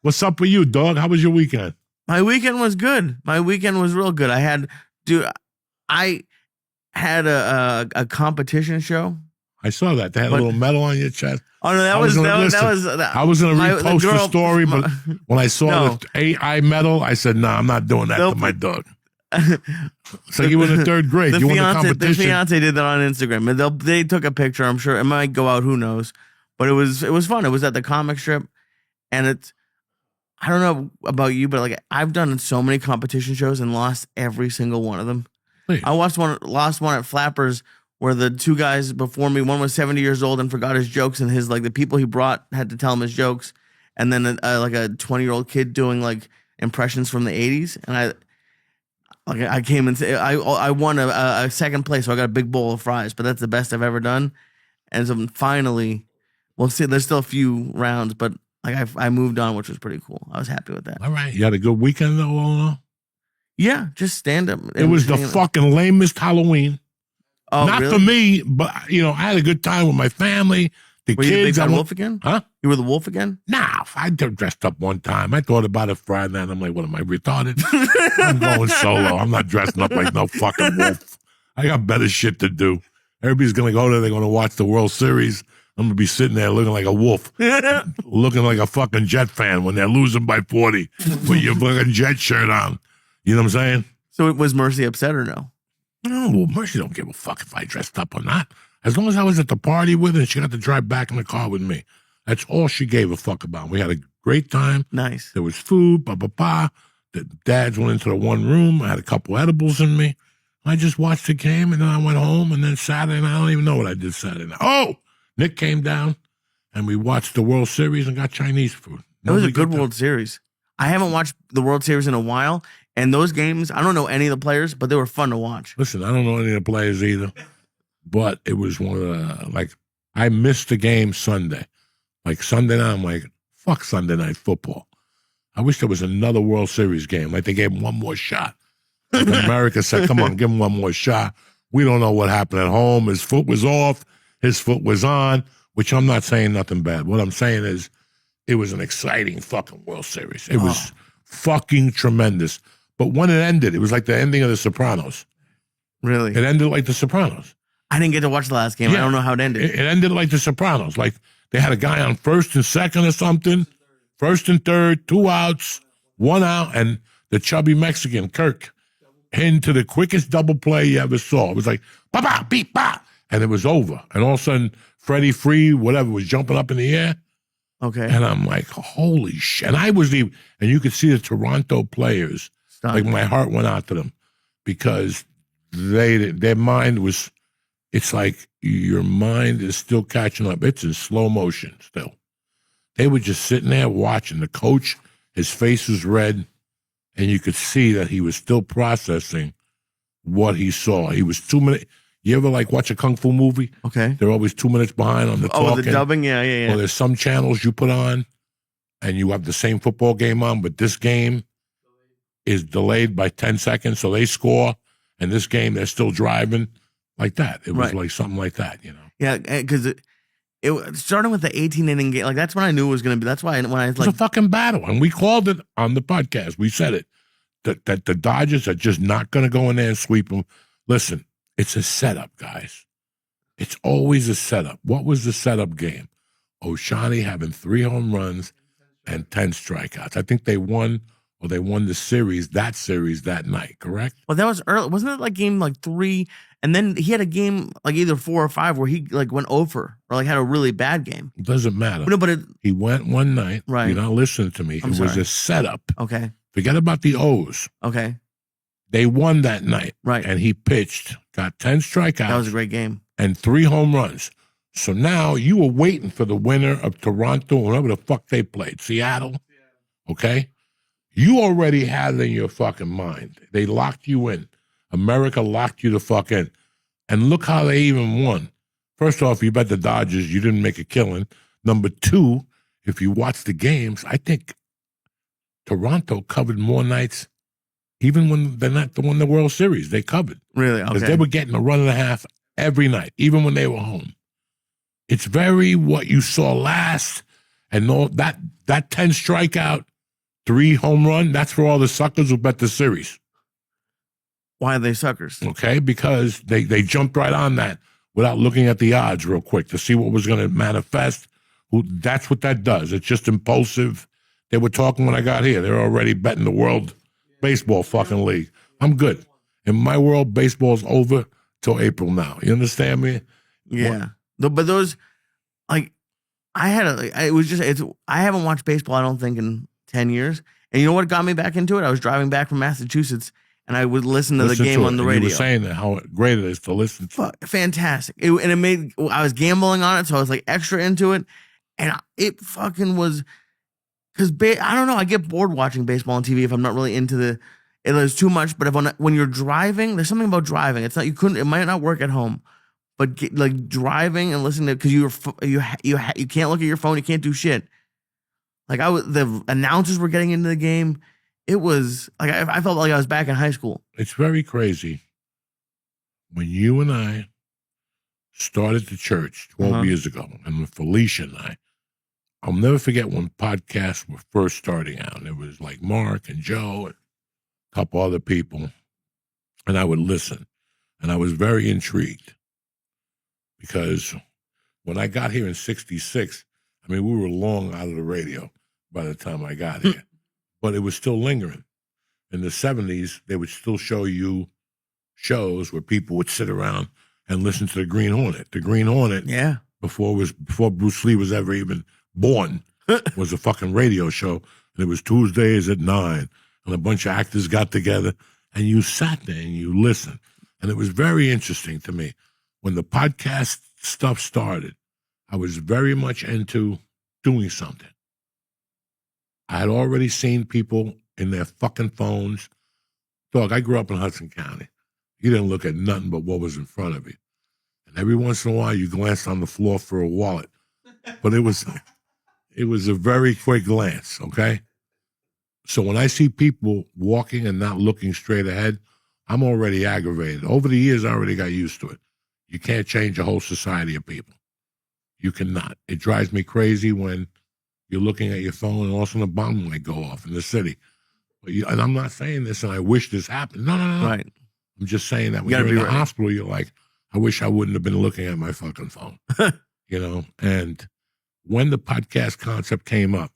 What's up with you, dog? How was your weekend? My weekend was good. My weekend was real good. I had a competition show. I saw that. They had a little medal on your chest. Oh no, I was gonna repost the story, but when I saw the AI medal, I said, "No, I'm not doing that to my dog." So you were in the third grade. You won the competition. The fiance did that on Instagram, and they took a picture. I'm sure it might go out. Who knows? But it was fun. It was at the comic strip, and I don't know about you, but like I've done so many competition shows and lost every single one of them. Please. I lost one at Flappers where the two guys before me, one was 70 years old and forgot his jokes, and the people he brought had to tell him his jokes, and then like a 20-year-old kid doing like impressions from the 80s, and I came and I won a second place, so I got a big bowl of fries, but that's the best I've ever done, and so finally, we'll see. There's still a few rounds, but like I moved on, which was pretty cool. I was happy with that. All right, you had a good weekend though, all in all? Yeah, just stand up. It was the fucking lamest Halloween. Oh, not really? for me, but I had a good time with my family. The Were kids. You the wolf again? Huh? You were the wolf again? Nah, I dressed up one time. I thought about it Friday night. I'm like, what am I, retarded? I'm going solo. I'm not dressing up like no fucking wolf. I got better shit to do. Everybody's going to go there. They're going to watch the World Series. I'm going to be sitting there looking like a wolf, looking like a fucking Jet fan when they're losing by 40 with your fucking Jet shirt on. You know what I'm saying? So was Mercy upset or no? No, well, Mercy don't give a fuck if I dressed up or not. As long as I was at the party with her and she got to drive back in the car with me. That's all she gave a fuck about. We had a great time. Nice. There was food, The dads went into the one room. I had a couple edibles in me. I just watched the game, and then I went home, and then Saturday night, I don't even know what I did Saturday night. Oh, Nick came down, and we watched the World Series and got Chinese food. It was a good World Series. I haven't watched the World Series in a while, and those games, I don't know any of the players, but they were fun to watch. Listen, I don't know any of the players either, but it was one of the, I missed the game Sunday. Like Sunday night, I'm like, fuck Sunday night football. I wish there was another World Series game. Like they gave him one more shot. Like America said, come on, give him one more shot. We don't know what happened at home. His foot was off. His foot was on, which I'm not saying nothing bad. What I'm saying is it was an exciting fucking World Series. It was fucking tremendous. But when it ended, it was like the ending of The Sopranos. Really? It ended like The Sopranos. I didn't get to watch the last game. Yeah. I don't know how it ended. It ended like The Sopranos. Like they had a guy on first and second or something, first and third, 2 outs, 1 out, and the chubby Mexican, Kirk, into the quickest double play you ever saw. It was like, ba-ba, beep, ba, and it was over. And all of a sudden, Freddie Free, whatever, was jumping up in the air. Okay. And I'm like, holy shit. And and you could see the Toronto players, like my heart went out to them because their mind was, it's like your mind is still catching up. It's in slow motion still. They were just sitting there watching. The coach, his face was red, and you could see that he was still processing what he saw. He was 2 minutes. You ever watch a kung fu movie? Okay. They're always 2 minutes behind on the talking. Oh, the dubbing? Yeah. Or there's some channels you put on, and you have the same football game on, but this game is delayed by 10 seconds, so they score, and this game, they're still driving like that. It was like something like that, you know? Yeah, because it starting with the 18-inning game, that's when I knew it was going to be. That's why when I was it was a fucking battle, and we called it on the podcast. We said it, that the Dodgers are just not going to go in there and sweep them. Listen, it's a setup, guys. It's always a setup. What was the setup game? Oshani having 3 home runs and 10 strikeouts. I think they won the series that night, correct? Well, that was early. Wasn't it game 3? And then he had a game either 4 or 5 where he went over or had a really bad game. It doesn't matter. No, but he went one night. Right. You're not listening to me. Was a setup. Okay. Forget about the O's. Okay. They won that night. Right. And he pitched, got 10 strikeouts. That was a great game. And 3 home runs. So now you were waiting for the winner of Toronto, whatever the fuck they played, Seattle. Okay? You already had it in your fucking mind. They locked you in. America locked you the fuck in. And look how they even won. First off, you bet the Dodgers, you didn't make a killing. Number 2, if you watch the games, I think Toronto covered more nights, even when they're not won the World Series. They covered. Really? Because Okay. they were getting a run and a half every night, even when they were home. It's very what you saw last, and all that that 10 strikeout, 3 home run, that's for all the suckers who bet the series. Why are they suckers? Okay, because they jumped right on that without looking at the odds real quick to see what was going to manifest. That's what that does. It's just impulsive. They were talking when I got here. They're already betting the World Baseball fucking league. I'm good. In my world, baseball's over till April now. You understand me? Yeah. But those, like, I haven't watched baseball, I don't think, in 10 years. And you know what got me back into it? I was driving back from Massachusetts, and I would listen to the game on the radio. You were saying that, how great it is to listen to. Fantastic. I was gambling on it, so I was like extra into it. And it fucking was, because I don't know, I get bored watching baseball on TV if I'm not really into it was too much. But when you're driving, there's something about driving. It's not, it might not work at home, but like driving and listening to, because you can't look at your phone, you can't do shit. Like the announcers were getting into the game. It was like I felt like I was back in high school. It's very crazy. When you and I started the church 12 years ago, and with Felicia and I'll never forget when podcasts were first starting out. It was like Mark and Joe and a couple other people, and I would listen, and I was very intrigued because when I got here in '66, I mean, we were long out of the radio by the time I got here, but it was still lingering. In the '70s, they would still show you shows where people would sit around and listen to the Green Hornet. The Green Hornet, before Bruce Lee was ever even born, was a fucking radio show, and it was Tuesdays at 9, and a bunch of actors got together, and you sat there and you listened, and it was very interesting to me. When the podcast stuff started, I was very much into doing something. I had already seen people in their fucking phones. Dog, I grew up in Hudson County. You didn't look at nothing but what was in front of you. And every once in a while, you glanced on the floor for a wallet. But it was a very quick glance, okay? So when I see people walking and not looking straight ahead, I'm already aggravated. Over the years, I already got used to it. You can't change a whole society of people. You cannot. It drives me crazy when you're looking at your phone and all of a sudden a bomb might go off in the city. And I'm not saying this and I wish this happened. No. Right. I'm just saying that when you're in the hospital, you're like, I wish I wouldn't have been looking at my fucking phone. You know? And when the podcast concept came up,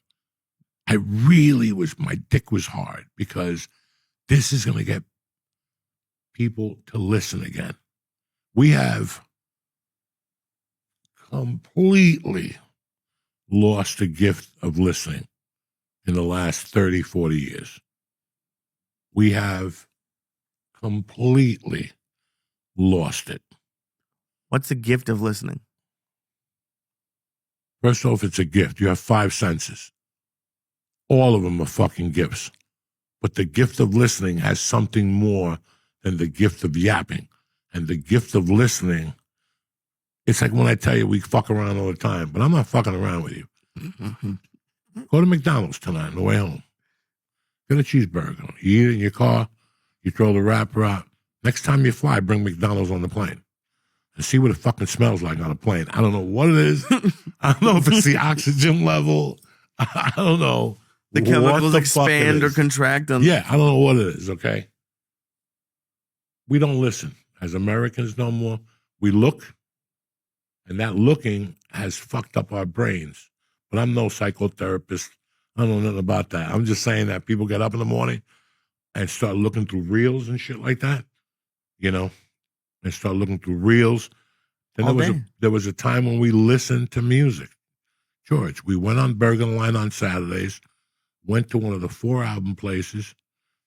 my dick was hard because this is going to get people to listen again. We have completely lost the gift of listening in the last 30, 40 years. We have completely lost it. What's the gift of listening? First off, it's a gift. You have 5 senses. All of them are fucking gifts. But the gift of listening has something more than the gift of yapping. And the gift of listening, it's like when I tell you we fuck around all the time, but I'm not fucking around with you. Go to McDonald's tonight on the way home. Get a cheeseburger. You eat it in your car. You throw the wrapper out. Next time you fly, bring McDonald's on the plane. And see what it fucking smells like on a plane. I don't know what it is. I don't know if it's the oxygen level. I don't know. The chemicals expand or contract. Yeah, I don't know what it is, okay? We don't listen. As Americans no more, we look, and that looking has fucked up our brains. But I'm no psychotherapist. I don't know nothing about that. I'm just saying that people get up in the morning and start looking through reels and shit like that, you know, and start looking through reels. Then there was a time when we listened to music. George, we went on Burger Line on Saturdays, went to one of the 4 album places.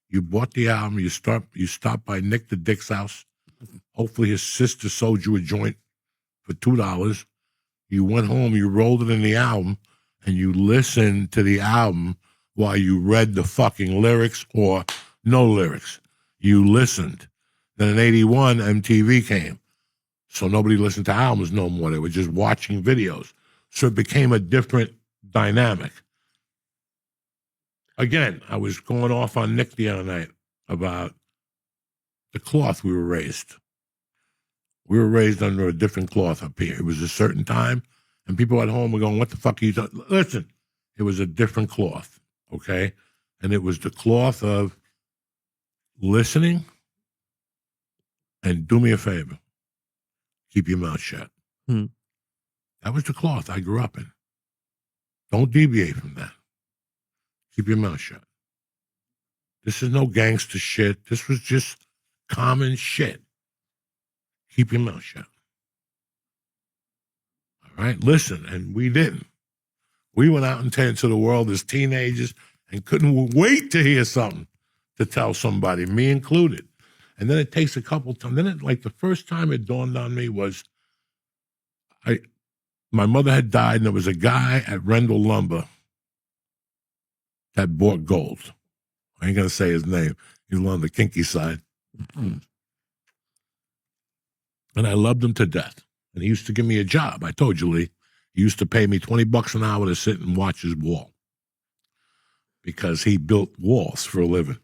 You bought the album. You stopped by Nick the Dick's house. Hopefully his sister sold you a joint for $2. You went home, you rolled it in the album, and you listened to the album while you read the fucking lyrics or no lyrics. You listened. Then in '81, MTV came. So nobody listened to albums no more. They were just watching videos. So it became a different dynamic. Again, I was going off on Nick the other night about the cloth we were raised. We were raised under a different cloth up here. It was a certain time, and people at home were going, what the fuck are you doing? Listen, it was a different cloth, okay? And it was the cloth of listening and do me a favor, keep your mouth shut. Hmm. That was the cloth I grew up in. Don't deviate from that. Keep your mouth shut. This is no gangster shit. This was just common shit. Keep your mouth shut. All right? Listen, and we didn't. We went out into the world as teenagers and couldn't wait to hear something to tell somebody, me included. And then it takes a couple times. Then like the first time it dawned on me was my mother had died, and there was a guy at Rendell Lumber that bought gold. I ain't going to say his name. He's on the kinky side. And I loved him to death. And he used to give me a job. I told you, Lee. He used to pay me $20 an hour to sit and watch his wall because he built walls for a living.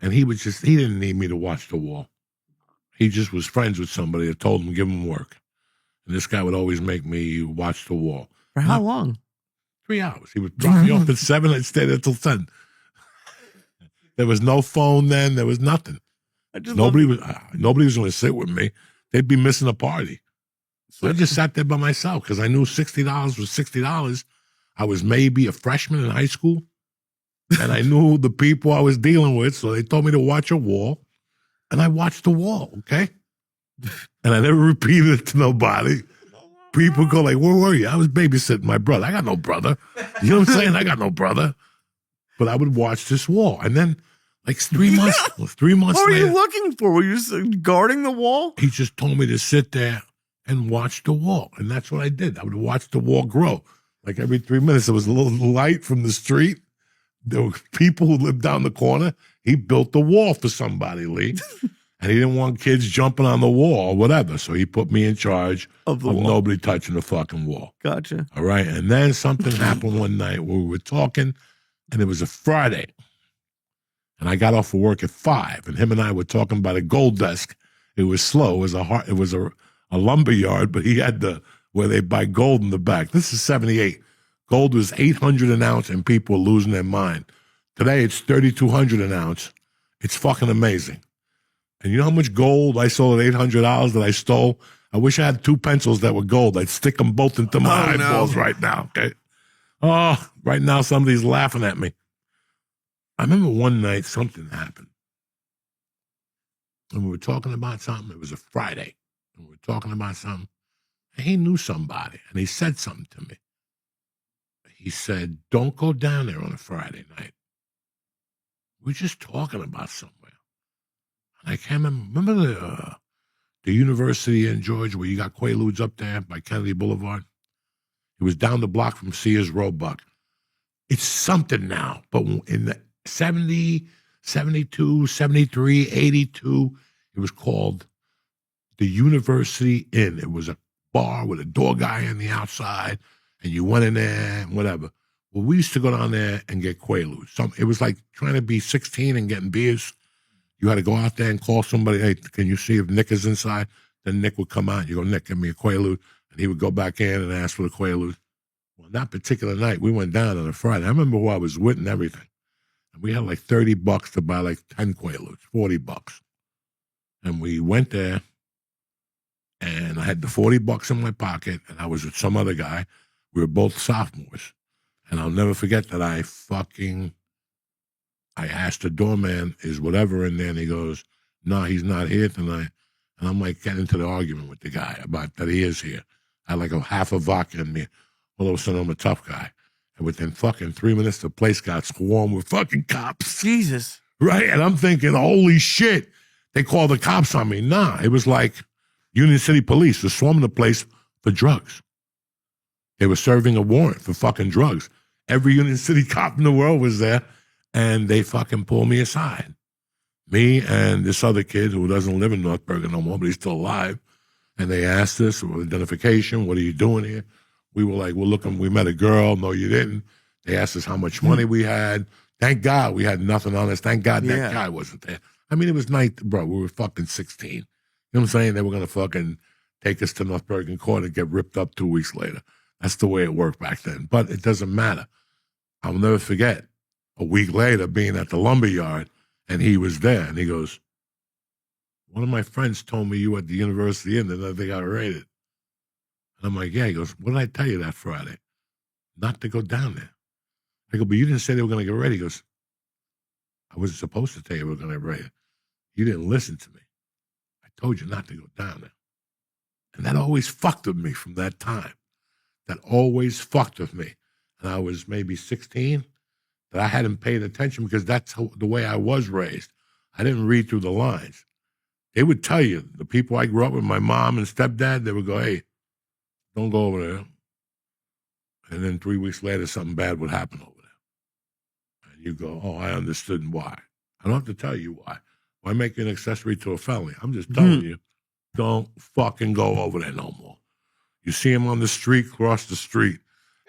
And he didn't need me to watch the wall. He just was friends with somebody that told him to give him work. And this guy would always make me watch the wall. For how long? 3 hours. He would drop me off at 7 and stay there till 10. There was no phone then. There was nothing. Nobody was going to sit with me. They'd be missing a party. So I just sat there by myself because I knew $60 was $60. I was maybe a freshman in high school, and I knew the people I was dealing with, so they told me to watch a wall, and I watched the wall, okay? And I never repeated it to nobody. People go like, where were you? I was babysitting my brother. I got no brother. You know what I'm saying? I got no brother. But I would watch this wall. And then like 3 months What were later, you looking for? Were you just guarding the wall? he just told me to sit there and watch the wall. And that's what I did. I would watch the wall grow. Like every 3 minutes, there was a little light from the street. There were people who lived down the corner. He built the wall for somebody, Lee. And he didn't want kids jumping on the wall or whatever. So he put me in charge of nobody touching the fucking wall. Gotcha. All right. And then something happened one night where we were talking, and it was a Friday. And I got off of work at 5, and him and I were talking by the gold desk. It was slow. It was a lumber yard, but he had where they buy gold in the back. This is 78. Gold was $800 an ounce, and people were losing their mind. Today, it's $3,200 an ounce. It's fucking amazing. And you know how much gold I sold at $800 that I stole? I wish I had 2 pencils that were gold. I'd stick them both into my eyeballs right now, okay? Oh, right now somebody's laughing at me. I remember one night something happened. And we were talking about something. It was a Friday. And we were talking about something. And he knew somebody, and he said something to me. He said, don't go down there on a Friday night. We're just talking about somewhere. I can't remember the university in Georgia where you got Quaaludes up there by Kennedy Boulevard? It was down the block from Sears Roebuck. It's something now, but in the 70, 72, 73, 82, it was called the University Inn. It was a bar with a door guy on the outside, and you went in there and whatever. Well, we used to go down there and get Quaaludes. It was like trying to be 16 and getting beers. You had to go out there and call somebody, hey, can you see if Nick is inside? Then Nick would come out. You go, Nick, give me a Quaalude. And he would go back in and ask for the Quaalude. Well, that particular night, we went down on a Friday. I remember who I was with and everything. And we had like $30 to buy like 10 Quaaludes, $40. And we went there, and I had the $40 in my pocket, and I was with some other guy. We were both sophomores. And I'll never forget that I asked the doorman, is whatever in there? And he goes, no, he's not here tonight. And I'm like getting into the argument with the guy about that he is here. I had like a half a vodka in me. All of a sudden, I'm a tough guy. And within fucking 3 minutes, the place got swarmed with fucking cops. Jesus. Right? And I'm thinking, holy shit, they called the cops on me. Nah, it was like Union City Police was swarming the place for drugs. They were serving a warrant for fucking drugs. Every Union City cop in the world was there. And they fucking pulled me aside. Me and this other kid who doesn't live in North Bergen no more, but he's still alive. And they asked us for identification. What are you doing here? We were like, well, look, we met a girl. No, you didn't. They asked us how much money we had. Thank God we had nothing on us. Thank God that guy wasn't there. I mean, it was night, bro. We were fucking 16. You know what I'm saying? They were going to fucking take us to North Bergen Court and get ripped up 2 weeks later. That's the way it worked back then. But it doesn't matter. I'll never forget a week later being at the lumber yard and he was there and he goes, one of my friends told me you were at the university and that they got raided. And I'm like, yeah. He goes, what did I tell you that Friday? Not to go down there. I go, but you didn't say they were going to get ready. He goes, I wasn't supposed to tell you we were going to get ready. You didn't listen to me. I told you not to go down there. And that always fucked with me from that time. That always fucked with me. And I was maybe 16, that I hadn't paid attention because that's the way I was raised. I didn't read through the lines. They would tell you, the people I grew up with, my mom and stepdad, they would go, hey, don't go over there. And then 3 weeks later, something bad would happen over there. And you go, oh, I understood why. I don't have to tell you why. Why make you an accessory to a felony? I'm just telling you, don't fucking go over there no more. You see him on the street, cross the street.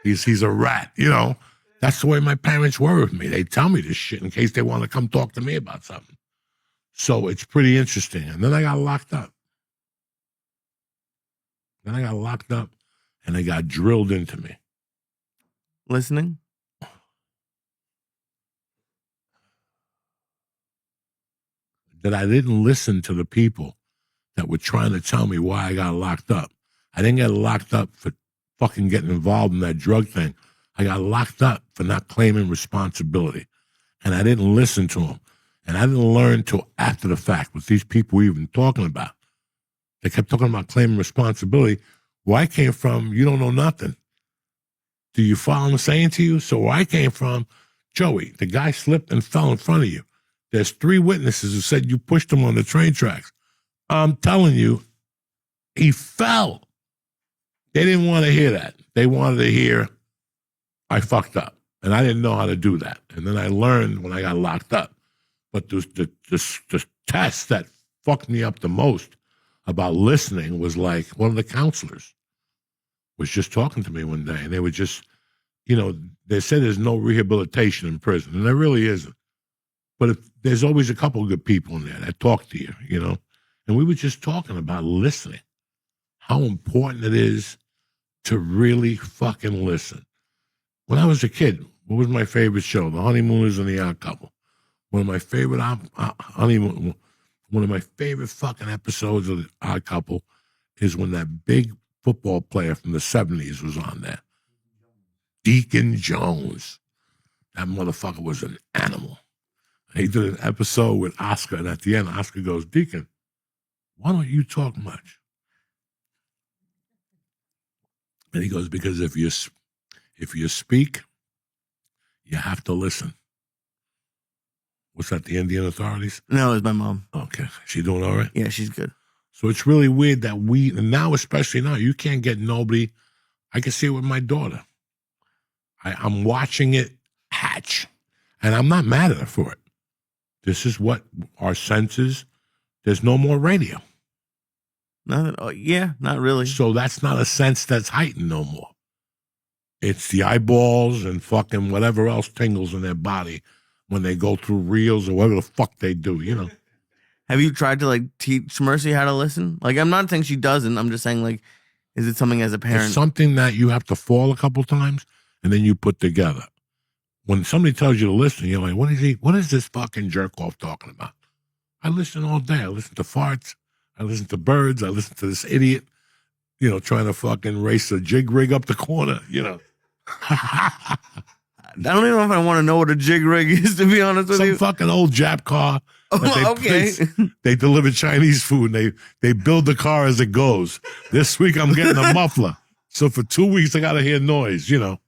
He's a rat, you know. That's the way my parents were with me. They tell me this shit in case they want to come talk to me about something. So it's pretty interesting. And then I got locked up. And they got drilled into me. Listening? That I didn't listen to the people that were trying to tell me why I got locked up. I didn't get locked up for fucking getting involved in that drug thing. I got locked up for not claiming responsibility. And I didn't listen to them. And I didn't learn till after the fact what these people were even talking about. They kept talking about claiming responsibility. Where I came from, you don't know nothing. Do you follow what I'm saying to you? So where I came from, Joey, the guy slipped and fell in front of you. There's 3 witnesses who said you pushed him on the train tracks. I'm telling you, he fell. They didn't want to hear that. They wanted to hear, I fucked up. And I didn't know how to do that. And then I learned when I got locked up. But the test that fucked me up the most about listening was like one of the counselors was just talking to me one day. And they were just, you know, they said there's no rehabilitation in prison. And there really isn't. But there's always a couple of good people in there that talk to you, you know. And we were just talking about listening. How important it is to really fucking listen. When I was a kid, what was my favorite show? The Honeymooners and the Odd Couple. One of my favorite one of my favorite fucking episodes of the Odd Couple is when that big football player from the 70s was on there. Deacon Jones. That motherfucker was an animal. He did an episode with Oscar, and at the end, Oscar goes, Deacon, why don't you talk much? And he goes, because if you speak, you have to listen. What's that, the Indian authorities? No, it's my mom. Okay. She doing all right? Yeah, she's good. So it's really weird that and now, especially now, you can't get nobody. I can see it with my daughter. I'm watching it hatch, and I'm not mad at her for it. This is what our senses, there's no more radio. Yeah, not really. So that's not a sense that's heightened no more. It's the eyeballs and fucking whatever else tingles in their body when they go through reels or whatever the fuck they do, you know. Have you tried to like teach Mercy how to listen? Like, I'm not saying she doesn't. I'm just saying, like, is it something as a parent? It's something that you have to fall a couple times and then you put together. When somebody tells you to listen, you're like, what is this fucking jerk off talking about? I listen all day. I listen to farts. I listen to birds. I listen to this idiot, you know, trying to fucking race a jig rig up the corner, you know. I don't even know if I want to know what a jig rig is, to be honest with you. Some fucking old Jap car. Okay. They deliver Chinese food and they build the car as it goes. This week I'm getting a muffler. So for 2 weeks I got to hear noise, you know.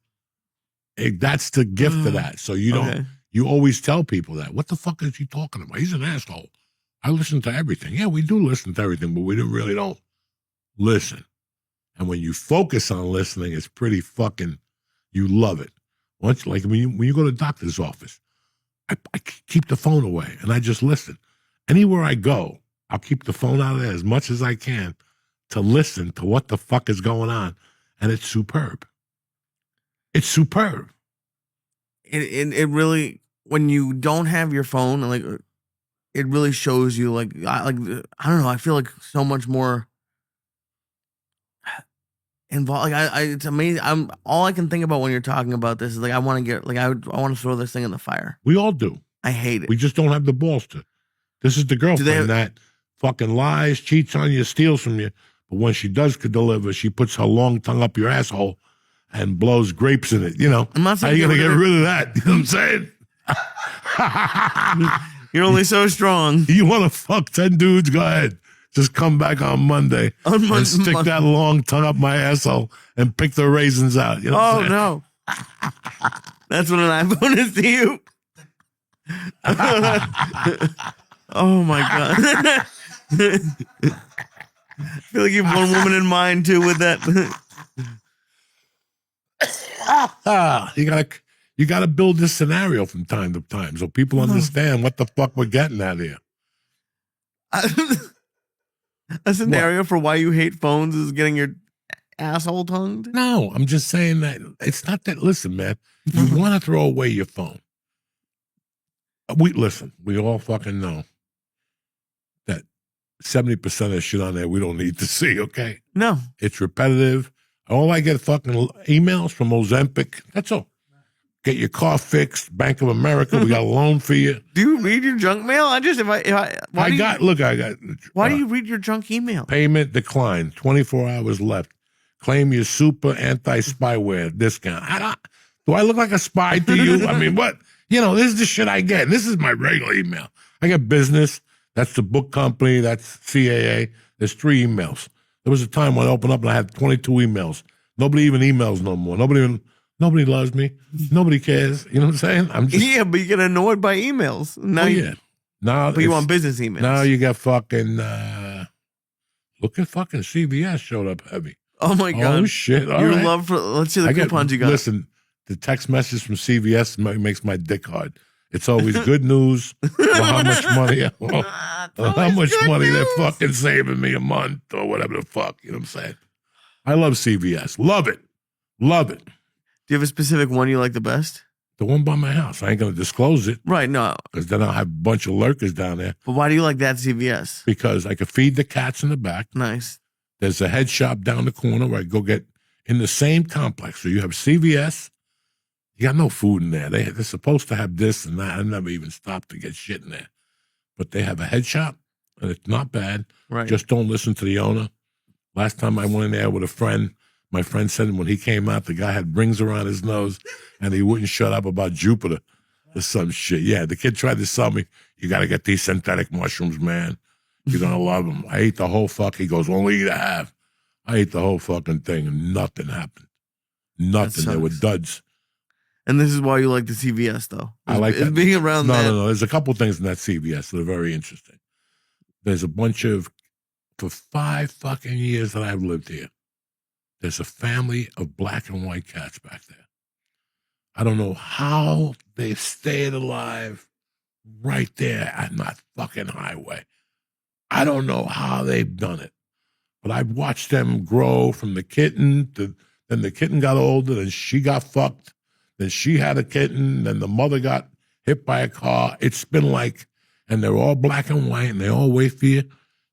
That's the gift of that. So you always tell people that. What the fuck is he talking about? He's an asshole. I listen to everything. Yeah, we do listen to everything, but we really don't listen. And when you focus on listening, it's pretty fucking, you love it. Once, like when you go to the doctor's office, I keep the phone away and I just listen. Anywhere I go, I'll keep the phone out of there as much as I can to listen to what the fuck is going on. And it's superb. It's superb. It really, when you don't have your phone, like, it really shows you, like, I don't know, I feel like so much more involved. Like it's amazing. I'm all I can think about when you're talking about this is like I want to get like I want to throw this thing in the fire. We all do. I hate it. We just don't have the balls to. This is the girlfriend that fucking lies, cheats on you, steals from you. But when she does deliver, she puts her long tongue up your asshole and blows grapes in it. You know, I'm not saying how you gonna get rid of that? You know what I'm saying? You're only so strong. You want to fuck 10 dudes? Go ahead. Just come back on Monday and stick that long tongue up my asshole and pick the raisins out. You know what I'm saying? No. That's what an iPhone is to you. Oh my God. I feel like you have one woman in mind too with that. You gotta build this scenario from time to time so people understand what the fuck we're getting at here. A scenario for why you hate phones is getting your asshole tongued? No, I'm just saying that it's not that. Listen, man, you want to throw away your phone. We all fucking know that 70% of the shit on there we don't need to see, okay? No. It's repetitive. All I get fucking emails from Ozempic. That's all. Get your car fixed. Bank of America, we got a loan for you. Do you read your junk mail? Why do you read your junk email? Payment declined. 24 hours left. Claim your super anti-spyware discount. Do I look like a spy to you? I mean, what? You know, this is the shit I get. This is my regular email. I get business. That's the book company. That's CAA. There's 3 emails. There was a time when I opened up and I had 22 emails. Nobody even emails no more. Nobody loves me. Nobody cares. You know what I'm saying? Yeah, but you get annoyed by emails. Now but you want business emails. Now you got fucking look at fucking CVS showed up heavy. Oh my God. Oh shit. All Your right. love for let's see the coupons you got. Listen, the text message from CVS makes my dick hard. It's always good news. How much money they're fucking saving me a month or whatever the fuck. You know what I'm saying? I love CVS. Love it. Love it. Do you have a specific one you like the best? The one by my house. I ain't going to disclose it. Right, no. Because then I'll have a bunch of lurkers down there. But why do you like that CVS? Because I could feed the cats in the back. Nice. There's a head shop down the corner where I go get in the same complex. So you have CVS. You got no food in there. They're supposed to have this and that. I never even stopped to get shit in there. But they have a head shop, and it's not bad. Right. Just don't listen to the owner. Last time I went in there with a friend, my friend said when he came out, the guy had rings around his nose, and he wouldn't shut up about Jupiter or some shit. Yeah, the kid tried to sell me, you got to get these synthetic mushrooms, man. You're going to love them. I ate the whole fuck. He goes, only eat a half. I ate the whole fucking thing, and nothing happened. Nothing. They were duds. And this is why you like the CVS, though. I like that. Being around that. No. There's a couple things in that CVS that are very interesting. There's a bunch of, for 5 fucking years that I've lived here, there's a family of black and white cats back there. I don't know how they've stayed alive right there at that fucking highway. I don't know how they've done it. But I've watched them grow from the kitten to, then the kitten got older, then she got fucked. Then she had a kitten, then the mother got hit by a car. It's been like, and they're all black and white, and they all wait for you.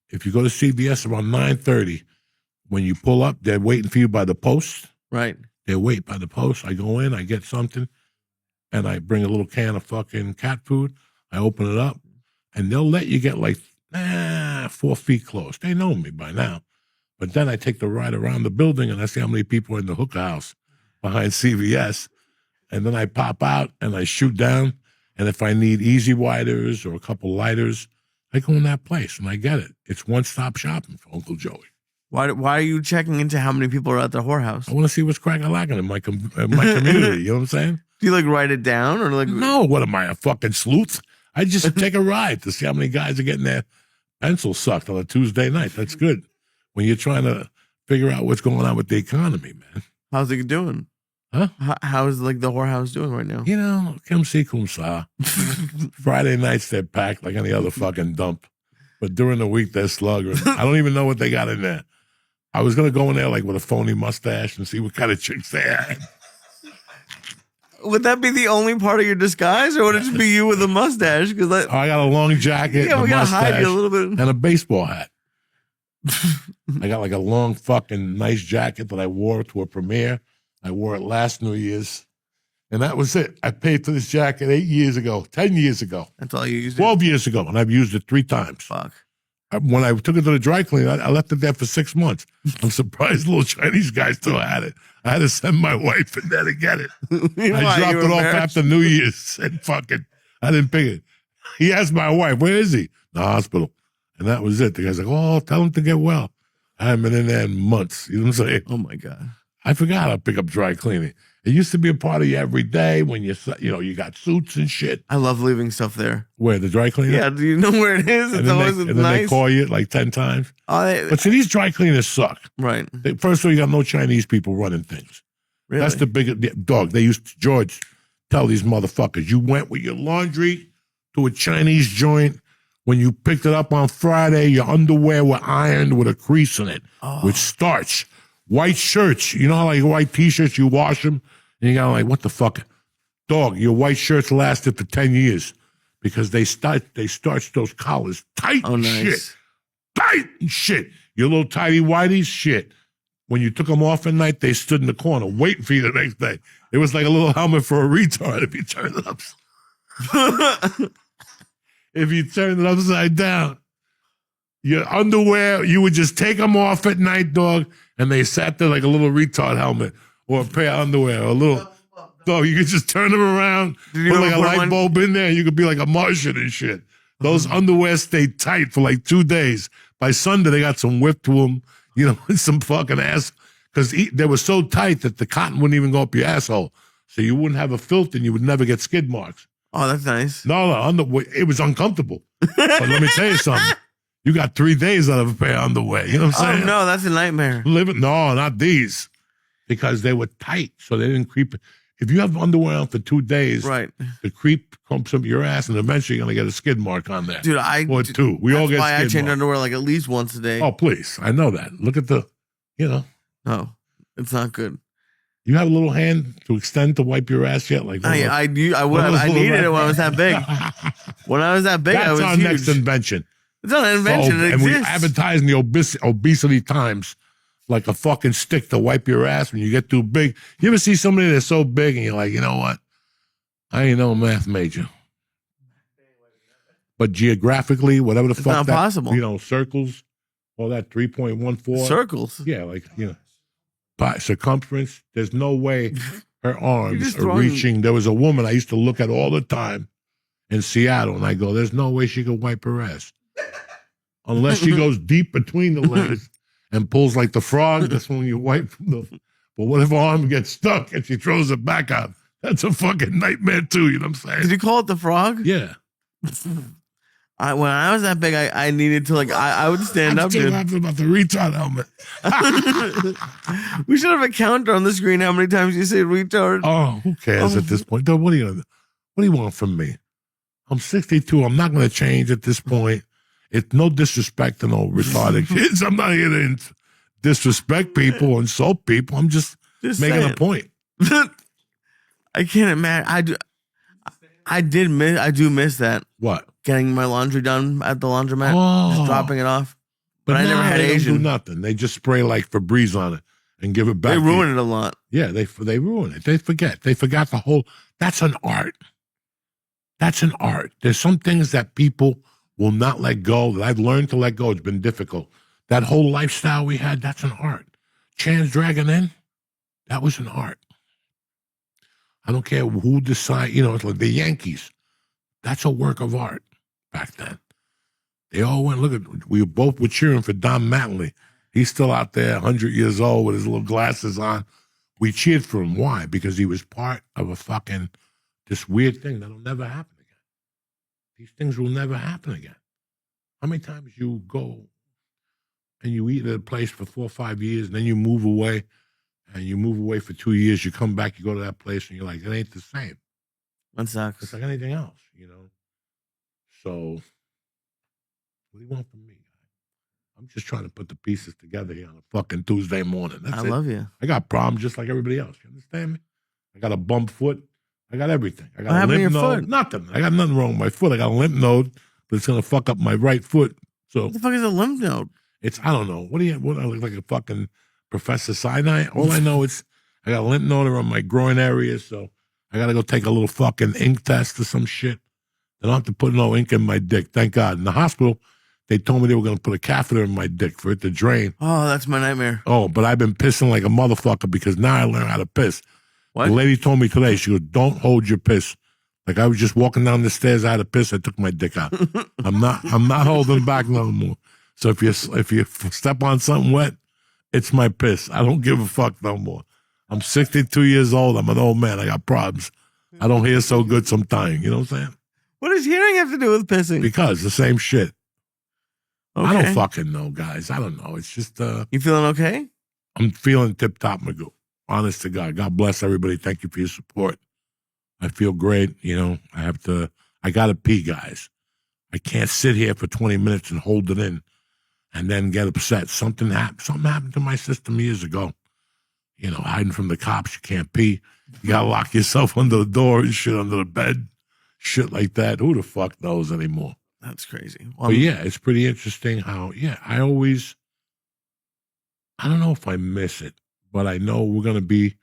If you go to CVS around 9:30, when you pull up, they're waiting for you by the post. Right. They wait by the post. I go in, I get something, and I bring a little can of fucking cat food. I open it up, and they'll let you get like 4 feet close. They know me by now. But then I take the ride around the building, and I see how many people are in the hookah house behind CVS. And then I pop out and I shoot down. And if I need easy widers or a couple lighters, I go in that place and I get it. It's one-stop shopping for Uncle Joey. Why are you checking into how many people are at the whorehouse? I want to see what's cracking in my community. You know what I'm saying? Do you like write it down or like? No, what am I, a fucking sleuth? I just take a ride to see how many guys are getting their pencils sucked on a Tuesday night. That's good. When you're trying to figure out what's going on with the economy, man. How's it doing? Huh? How's like the whorehouse doing right now? You know, come see, come saw. Friday nights they're packed like any other fucking dump. But during the week they're sluggers. I don't even know what they got in there. I was going to go in there like with a phony mustache and see what kind of chicks they had. Would that be the only part of your disguise, or would it just be you with a mustache? Because I got a long jacket, yeah, and we a gotta hide mustache, you a little bit, and a baseball hat. I got like a long fucking nice jacket that I wore to a premiere. I wore it last New Year's. And that was it. I paid for this jacket 8 years ago, 10 years ago. That's all you used 12 years ago, and I've used it 3 times. Fuck. When I took it to the dry cleaner, I left it there for 6 months. I'm surprised the little Chinese guy still had it. I had to send my wife in there to get it. I dropped it off after New Year's and fucking, I didn't pick it. He asked my wife, where is he? The hospital. And that was it. The guy's like, oh, tell him to get well. I haven't been in there in months. You know what I'm saying? Oh, my God. I forgot how to pick up dry cleaning. It used to be a part of you every day when you got suits and shit. I love leaving stuff there. Where, the dry cleaner? Yeah, do you know where it is? It's always nice. And then they call you like 10 times. But see, these dry cleaners suck. Right. First of all, you got no Chinese people running things. Really? That's the biggest dog. They used to, George, tell these motherfuckers, you went with your laundry to a Chinese joint. When you picked it up on Friday, your underwear were ironed with a crease in it, with starch. White shirts, you know how like white t-shirts, you wash them, and you got like, what the fuck? Dog, your white shirts lasted for 10 years because they starched those collars tight and shit. Tight and shit. Your little tidy whities, shit. When you took them off at night, they stood in the corner waiting for you the next day. It was like a little helmet for a retard if you turned it up. If you turned it upside down. Your underwear, you would just take them off at night, dog, and they sat there like a little retard helmet or a pair of underwear or a little dog. You could just turn them around, put like a light bulb in there, and you could be like a Martian and shit. Those underwear stayed tight for like 2 days. By Sunday, they got some whip to them, you know, some fucking ass, because they were so tight that the cotton wouldn't even go up your asshole. So you wouldn't have a filth and you would never get skid marks. Oh, that's nice. No, it was uncomfortable. But let me tell you something. You got 3 days out of a pair of underwear. You know what I'm saying? Oh, no, that's a nightmare. No, not these. Because they were tight, so they didn't creep. If you have underwear on for 2 days, right, the creep comes up your ass, and eventually you're going to get a skid mark on there. Dude, or 2. We all get skid marks. That's why I change underwear like at least once a day. Oh, please. I know that. Look at the, you know. No, it's not good. You have a little hand to extend to wipe your ass yet? Like I needed it when I was that big. When I was that big, I was huge. That's our next invention. It's not an invention. It exists. And we advertise in the obesity times like a fucking stick to wipe your ass when you get too big. You ever see somebody that's so big and you're like, you know what? I ain't no math major. But geographically, whatever the fuck not possible. You know, circles, all that 3.14. Circles? Yeah, like, you know, by circumference. There's no way her arms are reaching. There was a woman I used to look at all the time in Seattle, and I go, there's no way she could wipe her ass. Unless she goes deep between the legs and pulls like the frog. That's when you wipe from the. But what if her arm gets stuck and she throws it back out? That's a fucking nightmare too. You know what I'm saying? Did you call it the frog? Yeah. When I was that big, I needed to I would stand up. I'm still laughing about the retard helmet. We should have a counter on the screen. How many times you say retard? Oh, who cares at this point? What do you want from me? I'm 62. I'm not going to change at this point. It's no disrespect to no retarded kids. I'm not here to disrespect people or insult people. I'm just making saying. A point. I can't imagine. I do miss that. What? Getting my laundry done at the laundromat, just dropping it off. But I never had Asian. They do nothing. They just spray like Febreze on it and give it back. They ruin it a lot. Yeah, they ruin it. They forget. They forgot the whole. That's an art. That's an art. There's some things that people will not let go, that I've learned to let go. It's been difficult. That whole lifestyle we had, that's an art. Chan's Dragon Inn, that was an art. I don't care who decide, you know, it's like the Yankees. That's a work of art back then. They all went, we both were cheering for Don Mattingly. He's still out there, 100 years old with his little glasses on. We cheered for him. Why? Because he was part of a fucking, this weird thing that'll never happen again. These things will never happen again. How many times you go and you eat at a place for 4 or 5 years, and then you move away, and you move away for 2 years, you come back, you go to that place, and you're like, it ain't the same. That sucks. It's like anything else, you know? So, what do you want from me? I'm just trying to put the pieces together here on a fucking Tuesday morning. That's it. I love you. I got problems just like everybody else. You understand me? I got a bump foot. I got everything. I got what a happened to your limp node. foot? Nothing. I got nothing wrong with my foot. I got a limp node, but it's going to fuck up my right foot. So what the fuck is a lymph node? I don't know. What I look like a fucking Professor Sinai? All I know is I got a lymph node on my groin area, so I got to go take a little fucking ink test or some shit. They don't have to put no ink in my dick, thank God. In the hospital, they told me they were going to put a catheter in my dick for it to drain. Oh, that's my nightmare. Oh, but I've been pissing like a motherfucker because now I learned how to piss. What? The lady told me today, she goes, don't hold your piss. Like I was just walking down the stairs, I had to piss, I took my dick out. I'm not holding back no more. So if you step on something wet, it's my piss. I don't give a fuck no more. I'm 62 years old. I'm an old man. I got problems. I don't hear so good sometimes. You know what I'm saying? What does hearing have to do with pissing? Because the same shit. Okay. I don't fucking know, guys. I don't know. It's just You feeling okay? I'm feeling tip top, Magoo. Honest to God. God bless everybody. Thank you for your support. I feel great. You know, I gotta pee, guys. I can't sit here for 20 minutes and hold it in and then get upset. Something happened to my system years ago. You know, hiding from the cops, you can't pee. You gotta lock yourself under the door and shit under the bed. Shit like that. Who the fuck knows anymore? That's crazy. Well, But yeah, it's pretty interesting how, I don't know if I miss it, but I know we're going to be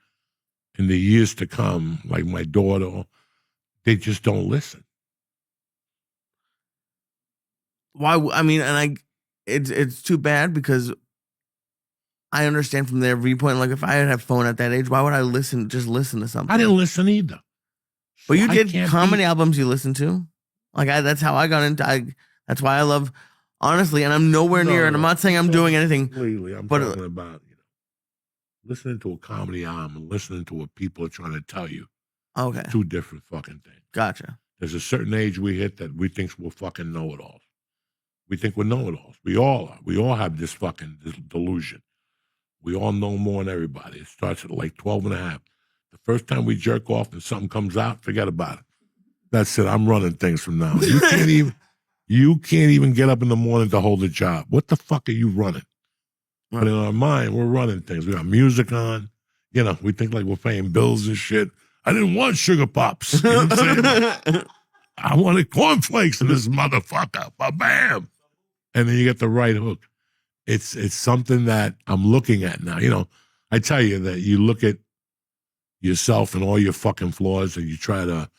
in the years to come, like my daughter, they just don't listen. why? I mean, it's too bad because I understand from their viewpoint. Like, if I had a phone at that age, why would I just listen to something? I didn't listen either. But you So did. How many albums you listened to? Like, that's how I got into. That's why I love, honestly. And I'm nowhere near. And I'm not saying I'm doing anything. Completely. I'm talking about listening to a comedy album and listening to what people are trying to tell you. Okay, Two different fucking things. gotcha. There's a certain age we hit that we think we're fucking know-it-alls. We think we're know-it-alls. We all are. We all have this fucking delusion. We all know more than everybody. It starts at like 12 and a half. The first time we jerk off and something comes out, forget about it. That's it. I'm running things from now. You can't even get up in the morning to hold a job. What the fuck are you running? Right. But in our mind, we're running things. We got music on. You know, we think like we're paying bills and shit. I didn't want sugar pops. You know what I'm saying? I wanted cornflakes in this motherfucker. Bam. And then you get the right hook. It's something that I'm looking at now. You know, I tell you that you look at yourself and all your fucking flaws and you try to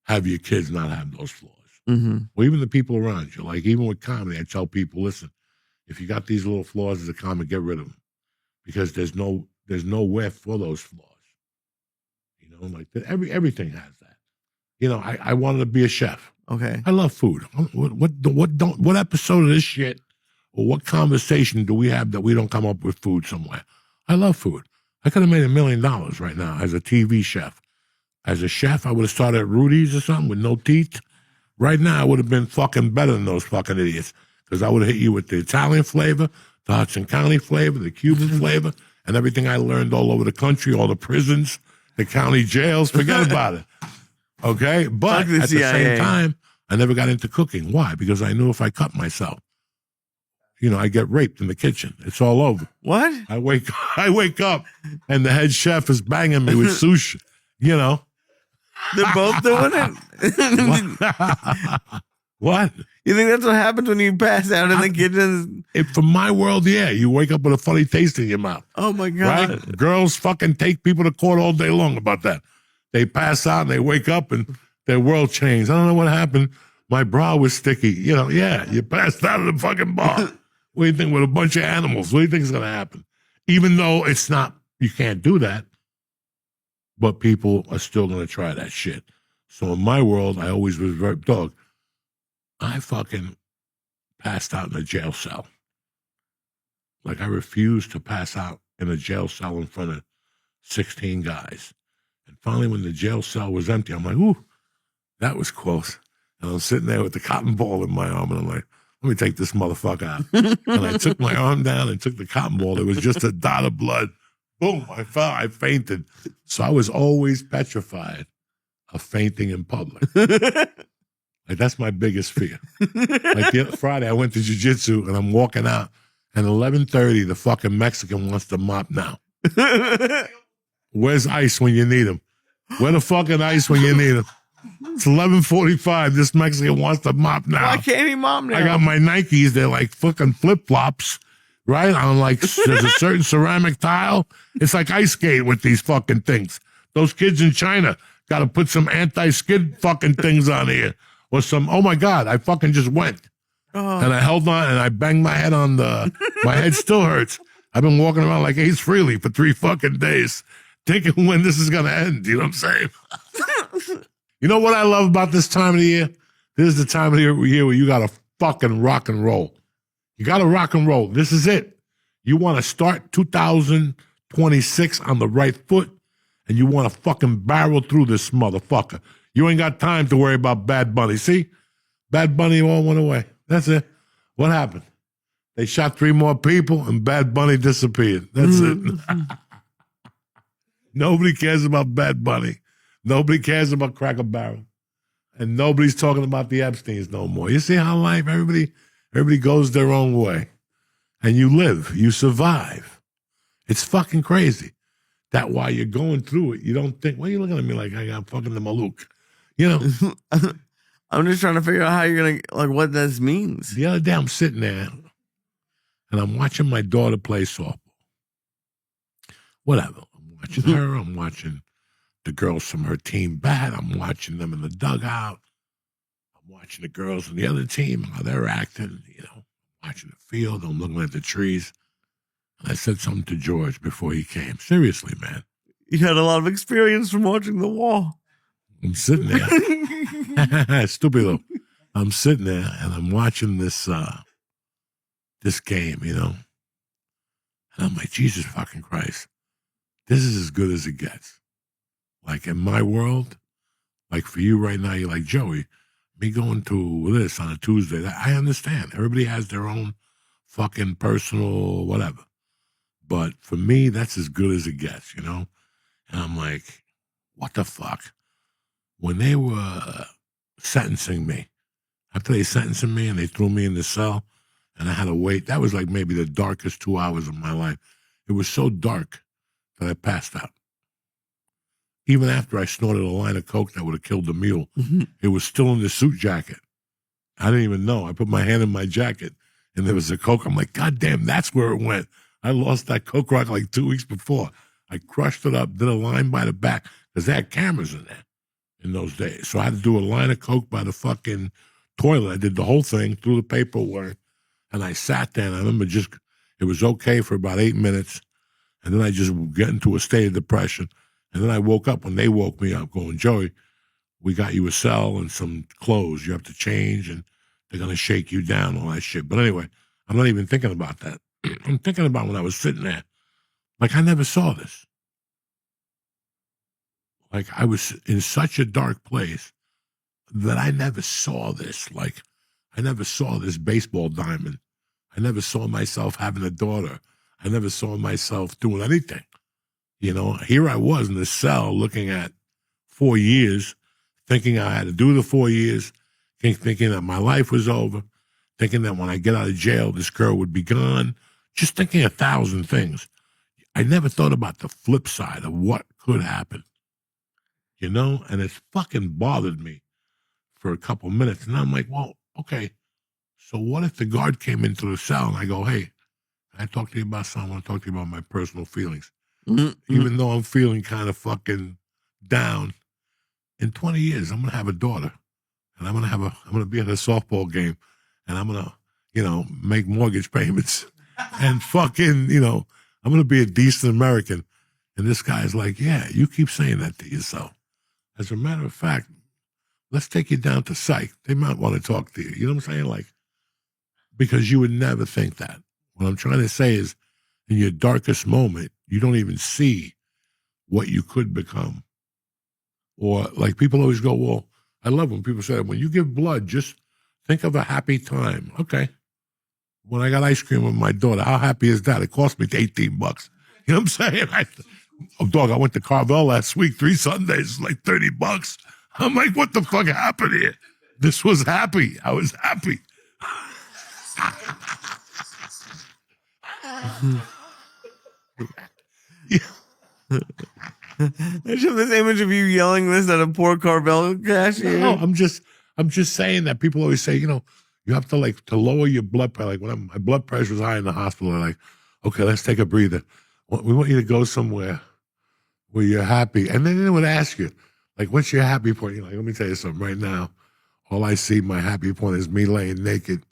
have your kids not have those flaws. Mm-hmm. Or even the people around you. Like, even with comedy, I tell people, listen, if you got these little flaws as a comic, get rid of them. Because there's nowhere for those flaws. You know, like everything has that. You know, I wanted to be a chef. Okay. I love food. What episode of this shit or what conversation do we have that we don't come up with food somewhere? I love food. I could have made $1 million right now as a TV chef. As a chef, I would have started at Rudy's or something with no teeth. Right now, I would have been fucking better than those fucking idiots because I would have hit you with the Italian flavor, the Hudson County flavor, the Cuban flavor, and everything I learned all over the country, all the prisons, the county jails. Forget about it. Okay? But at the same time, I never got into cooking. Why? Because I knew if I cut myself, you know, I get raped in the kitchen. It's all over. What? I wake up and the head chef is banging me with sushi, you know. They're both doing it? What? You think that's what happens when you pass out in the kitchen? From my world, yeah. You wake up with a funny taste in your mouth. Oh, my God. Right? Girls fucking take people to court all day long about that. They pass out and they wake up and their world changed. I don't know what happened. My bra was sticky. You know, yeah, you passed out at the fucking bar. What do you think with a bunch of animals? What do you think is going to happen? Even though it's not, you can't do that, but people are still going to try that shit. So in my world, I always was very, dog, I fucking passed out in a jail cell. Like, I refused to pass out in a jail cell in front of 16 guys. And finally, when the jail cell was empty, I'm like, ooh, that was close. And I'm sitting there with the cotton ball in my arm, and I'm like, let me take this motherfucker out. And I took my arm down and took the cotton ball. It was just a dot of blood. Boom, I fell, I fainted. So I was always petrified of fainting in public. Like, that's my biggest fear. Like, the other Friday, I went to jiu-jitsu, and I'm walking out, and 11:30, the fucking Mexican wants to mop now. Where's ice when you need him? Where the fucking ice when you need him? It's 11:45. This Mexican wants to mop now. Why can't he mop now? I got my Nikes. They're like fucking flip-flops. right? On like, there's a certain ceramic tile. It's like ice skate with these fucking things. Those kids in China got to put some anti-skid fucking things on here. Or some, oh my God, I fucking just went. And I held on and I banged my head on my head still hurts. I've been walking around like Ace Frehley for 3 fucking days, thinking when this is going to end. You know what I'm saying? You know what I love about this time of the year? This is the time of the year where you got to fucking rock and roll. You got to rock and roll. This is it. You want to start 2026 on the right foot, and you want to fucking barrel through this motherfucker. You ain't got time to worry about Bad Bunny. See? Bad Bunny all went away. That's it. What happened? They shot 3 more people, and Bad Bunny disappeared. That's it. Nobody cares about Bad Bunny. Nobody cares about Cracker Barrel. And nobody's talking about the Epsteins no more. You see how life, everybody goes their own way. And you live. You survive. It's fucking crazy that while you're going through it, you don't think, why are you looking at me like I got fucking the Malouk? You know? I'm just trying to figure out how you're going to, like, what this means. The other day I'm sitting there and I'm watching my daughter play softball. Whatever. I'm watching her. I'm watching the girls from her team bat. I'm watching them in the dugout. I'm watching the girls from the other team, how they're acting, you know, watching the field. I'm looking at the trees. And I said something to George before he came. Seriously, man. You had a lot of experience from watching the wall. I'm sitting there. Stupido. I'm sitting there and I'm watching this game, you know. And I'm like, Jesus fucking Christ. This is as good as it gets. Like in my world, like for you right now, you're like, Joey, me going to this on a Tuesday, I understand. Everybody has their own fucking personal whatever. But for me, that's as good as it gets, you know? And I'm like, what the fuck? When they were sentencing me, after they sentenced me and they threw me in the cell and I had to wait, that was like maybe the darkest 2 hours of my life. It was so dark that I passed out. Even after I snorted a line of coke that would have killed the mule, it was still in the suit jacket. I didn't even know. I put my hand in my jacket and there was a coke. I'm like, God damn, that's where it went. I lost that coke rock like 2 weeks before. I crushed it up, did a line by the back, because they had cameras in there in those days. So I had to do a line of coke by the fucking toilet. I did the whole thing, through the paperwork, and I sat there, and I remember it was okay for about 8 minutes, and then I just get into a state of depression. And then I woke up when they woke me up going, Joey, we got you a cell and some clothes you have to change, and they're going to shake you down, all that shit. But anyway, I'm not even thinking about that. I'm thinking about when I was sitting there. Like, I never saw this. Like, I was in such a dark place that I never saw this. Like, I never saw this baseball diamond. I never saw myself having a daughter. I never saw myself doing anything. You know, here I was in the cell looking at 4 years, thinking I had to do the 4 years, thinking that my life was over, thinking that when I get out of jail, this girl would be gone, just thinking 1,000 things. I never thought about the flip side of what could happen, you know, and it's fucking bothered me for a couple minutes. And I'm like, well, okay, so what if the guard came into the cell and I go, hey, can I talk to you about something? I want to talk to you about my personal feelings. Even though I'm feeling kind of fucking down, in 20 years, I'm going to have a daughter, and I'm going to be at a softball game, and I'm going to, you know, make mortgage payments and fucking, you know, I'm going to be a decent American. And this guy's like, yeah, you keep saying that to yourself. As a matter of fact, let's take you down to psych. They might want to talk to you. You know what I'm saying? Like, because you would never think that. What I'm trying to say is, in your darkest moment, you don't even see what you could become. Or like people always go, well, I love when people say, when you give blood, just think of a happy time. Okay. When I got ice cream with my daughter, how happy is that? It cost me $18. You know what I'm saying? I went to Carvel last week, 3 Sundays, like $30. I'm like, what the fuck happened here? This was happy. I was happy. Yeah. I should have this image of you yelling this at a poor Carvel cashier. No, I'm just saying that people always say, you know, You have to like to lower your blood pressure. Like when my blood pressure was high in the hospital, they're like, okay, let's take a breather. We want you to go somewhere where you're happy. And then they would ask you, like, what's your happy point? You're like, let me tell you something right now. All I see, my happy point is me laying naked.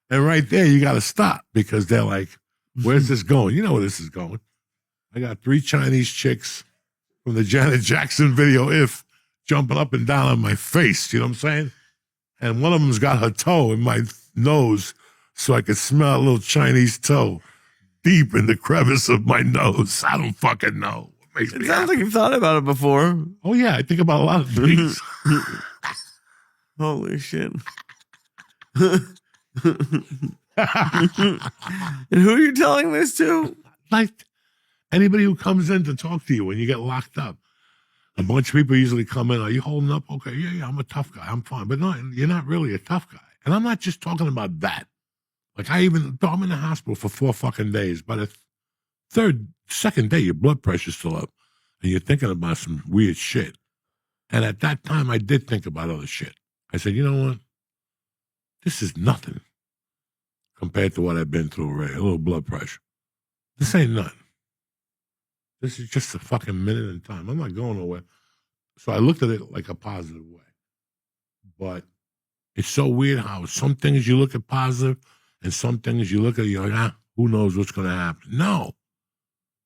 And right there, you got to stop because they're like, where's this going? You know where this is going. I got 3 Chinese chicks from the Janet Jackson video, If, jumping up and down on my face. You know what I'm saying? And one of them's got her toe in my nose so I could smell a little Chinese toe deep in the crevice of my nose. I don't fucking know. It sounds like you've thought about it before. Oh, yeah. I think about a lot of things. Holy shit. And who are you telling this to? Like anybody who comes in to talk to you when you get locked up. A bunch of people usually come in. Are you holding up? Okay, yeah, I'm a tough guy. I'm fine. But no, you're not really a tough guy. And I'm not just talking about that. Like I'm in the hospital for 4 fucking days. By the second day, your blood pressure's still up. And you're thinking about some weird shit. And at that time, I did think about other shit. I said, you know what? This is nothing compared to what I've been through already. A little blood pressure. This ain't nothing. This is just a fucking minute in time. I'm not going nowhere. So I looked at it like a positive way. But it's so weird how some things you look at positive and some things you look at, you're like, who knows what's going to happen? No.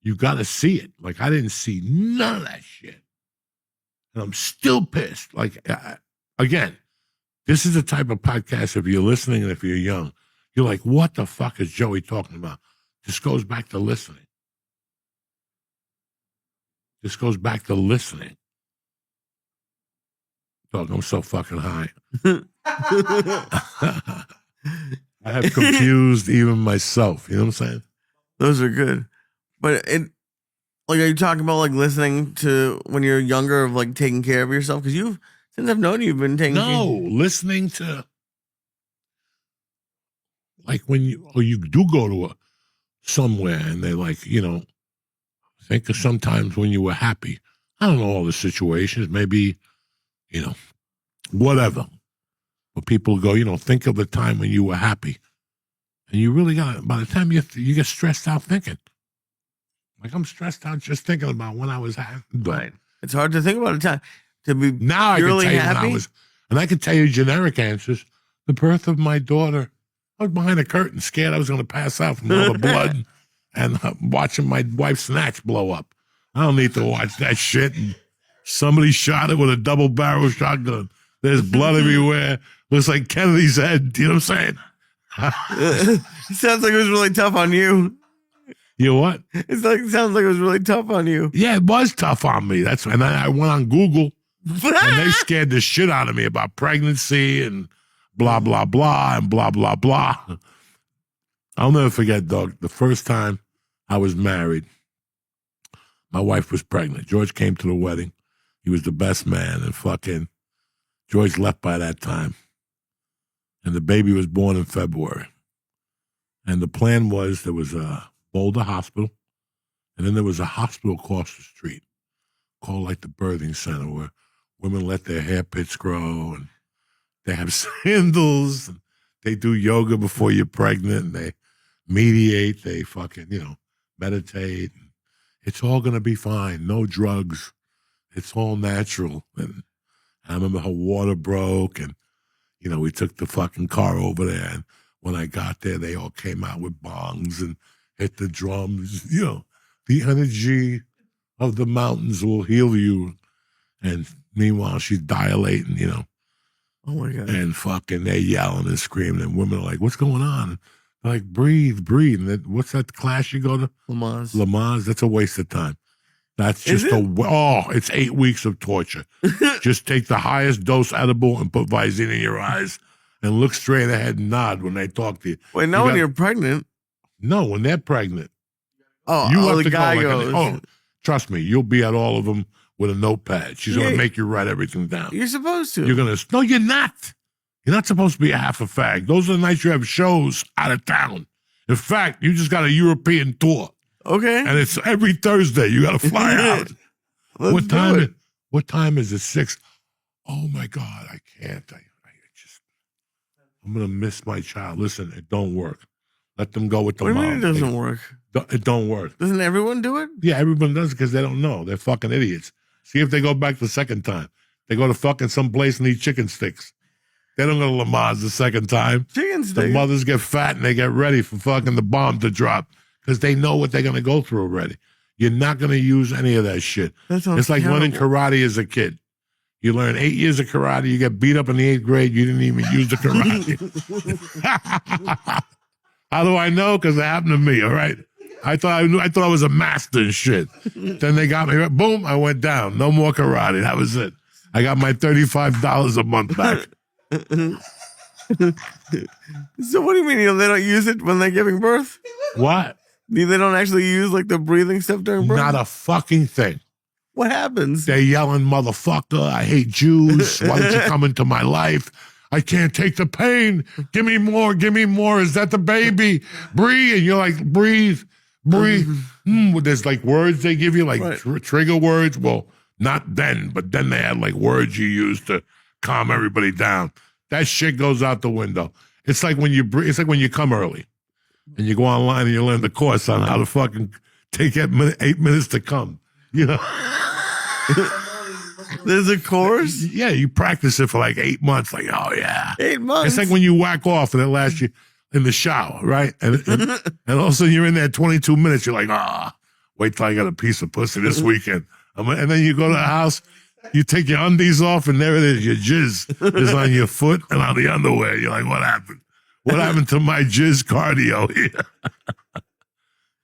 You got to see it. Like, I didn't see none of that shit. And I'm still pissed. Like, again, this is the type of podcast, if you're listening and if you're young, you're like, what the fuck is Joey talking about? This goes back to listening. This goes back to listening. Dog, I'm so fucking high. I have confused even myself. You know what I'm saying? Those are good. But are you talking about like listening to when you're younger of like taking care of yourself? Because since I've known you've been taking care. No, listening to like when you do go to somewhere and they like, think of sometimes when you were happy. I don't know all the situations, maybe, whatever. But people go, think of the time when you were happy. And you really by the time you get stressed out thinking. Like I'm stressed out just thinking about when I was happy. Right. It's hard to think about a time to be now I can tell you happy. When I was, and I can tell you generic answers. The birth of my daughter. I was behind a curtain, scared I was going to pass out from all the blood. And watching my wife's snatch blow up. I don't need to watch that shit. And somebody shot it with a double-barrel shotgun. There's blood everywhere. Looks like Kennedy's head. You know what I'm saying? It sounds like it was really tough on you. You know what? It sounds like it was really tough on you. Yeah, it was tough on me. And then I went on Google, and they scared the shit out of me about pregnancy and blah, blah, blah, and blah, blah, blah. I'll never forget, dog, the first time I was married, my wife was pregnant. George came to the wedding. He was the best man, and fucking George left by that time. And the baby was born in February. And the plan was there was a Boulder hospital, and then there was a hospital across the street called like the birthing center where women let their hair pits grow, and they have sandals, and they do yoga before you're pregnant, and they mediate, they fucking, meditate. It's all going to be fine. No drugs. It's all natural. And I remember her water broke, and, we took the fucking car over there. And when I got there, they all came out with bongs and hit the drums. The energy of the mountains will heal you. And meanwhile, she's dilating, Oh, my God. And fucking they're yelling and screaming. And women are like, what's going on? Like, breathe. And then, what's that class you go to? Lamaze. That's a waste of time. That's just it's 8 weeks of torture. Just take the highest dose edible and put Visine in your eyes and look straight ahead and nod when they talk to you. Wait, when you're pregnant? No, when they're pregnant. Oh, you have the to guy go. goes. Trust me, you'll be at all of them with a notepad. She's going to make you write everything down. You're supposed to. No, you're not. You're not supposed to be a half a fag. Those are the nights you have shows out of town. In fact, you just got a European tour. Okay. And it's every Thursday. You got to fly out. What time is it? 6? oh my God, I can't. I'm gonna miss my child. Listen, it don't work. Let them go with the What do you mom. mean it doesn't work? It don't work. Doesn't everyone do it? Yeah, everyone does it because they don't know. They're fucking idiots. See if they go back the second time. They go to fucking someplace and eat chicken sticks. They don't go to Lamaze the second time. Chicken The sticks. mothers get fat and they get ready for fucking the bomb to drop because they know what they're going to go through already. You're not going to use any of that shit. That sounds It's like learning terrible. karate as a kid. You learn 8 years of karate, you get beat up in the 8th grade, you didn't even use the karate. How do I know? Because it happened to me, all right? I thought I was a master and shit. Then they got me, boom, I went down. No more karate. That was it. I got my $35 a month back. So what do you mean? They don't use it when they're giving birth? What? They don't actually use like the breathing stuff during birth? Not a fucking thing. What happens? They're yelling, motherfucker, I hate Jews. Why don't you come into my life? I can't take the pain. Give me more. Give me more. Is that the baby? Breathe. And you're like, breathe, breathe. There's like words they give you, like Right. trigger words. Well, not then, but then they had like words you use to calm everybody down. That shit goes out the window. It's like when you it's like when you come early and you go online and you learn the course on how to fucking take 8 minutes to come. You know? There's a course? Yeah, you practice it for like 8 months. Like, oh yeah. 8 months? It's like when you whack off and it lasts you in the shower, right? And all of a sudden you're in there 22 minutes. You're like, wait till I got a piece of pussy this weekend. And then you go to the house, you take your undies off, and there it is. Your jizz is on your foot and on the underwear. You're like, what happened? What happened to my jizz cardio here?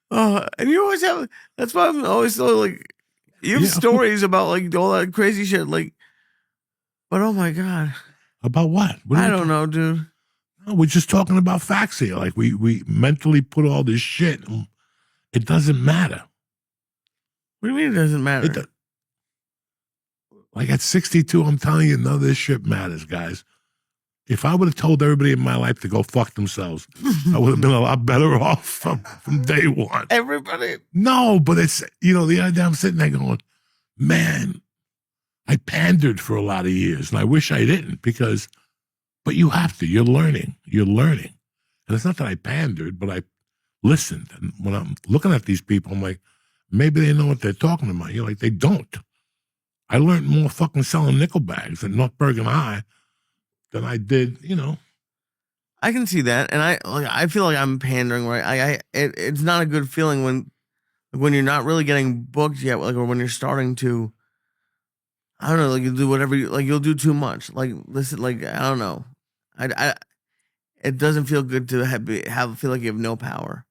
And you always have, that's why I'm always so like, you have stories about like all that crazy shit. Like, but oh my God. About what? I don't know, dude. No, we're just talking about facts here. Like we mentally put all this shit. It doesn't matter. What do you mean it doesn't matter? Like at 62, I'm telling you, none of this shit matters, guys. If I would have told everybody in my life to go fuck themselves, I would have been a lot better off from day one. Everybody. No, but it's, the other day I'm sitting there going, man, I pandered for a lot of years, and I wish I didn't but you have to. You're learning. And it's not that I pandered, but I listened. And when I'm looking at these people, I'm like, maybe they know what they're talking about. You're like, they don't. I learned more fucking selling nickel bags at North Bergen High than I did, I can see that, and I feel like I'm pandering, right? It's not a good feeling when you're not really getting booked yet, like, or when you're starting to, I don't know, like you do whatever you'll do too much, like listen, like I don't know, it doesn't feel good to feel like you have no power,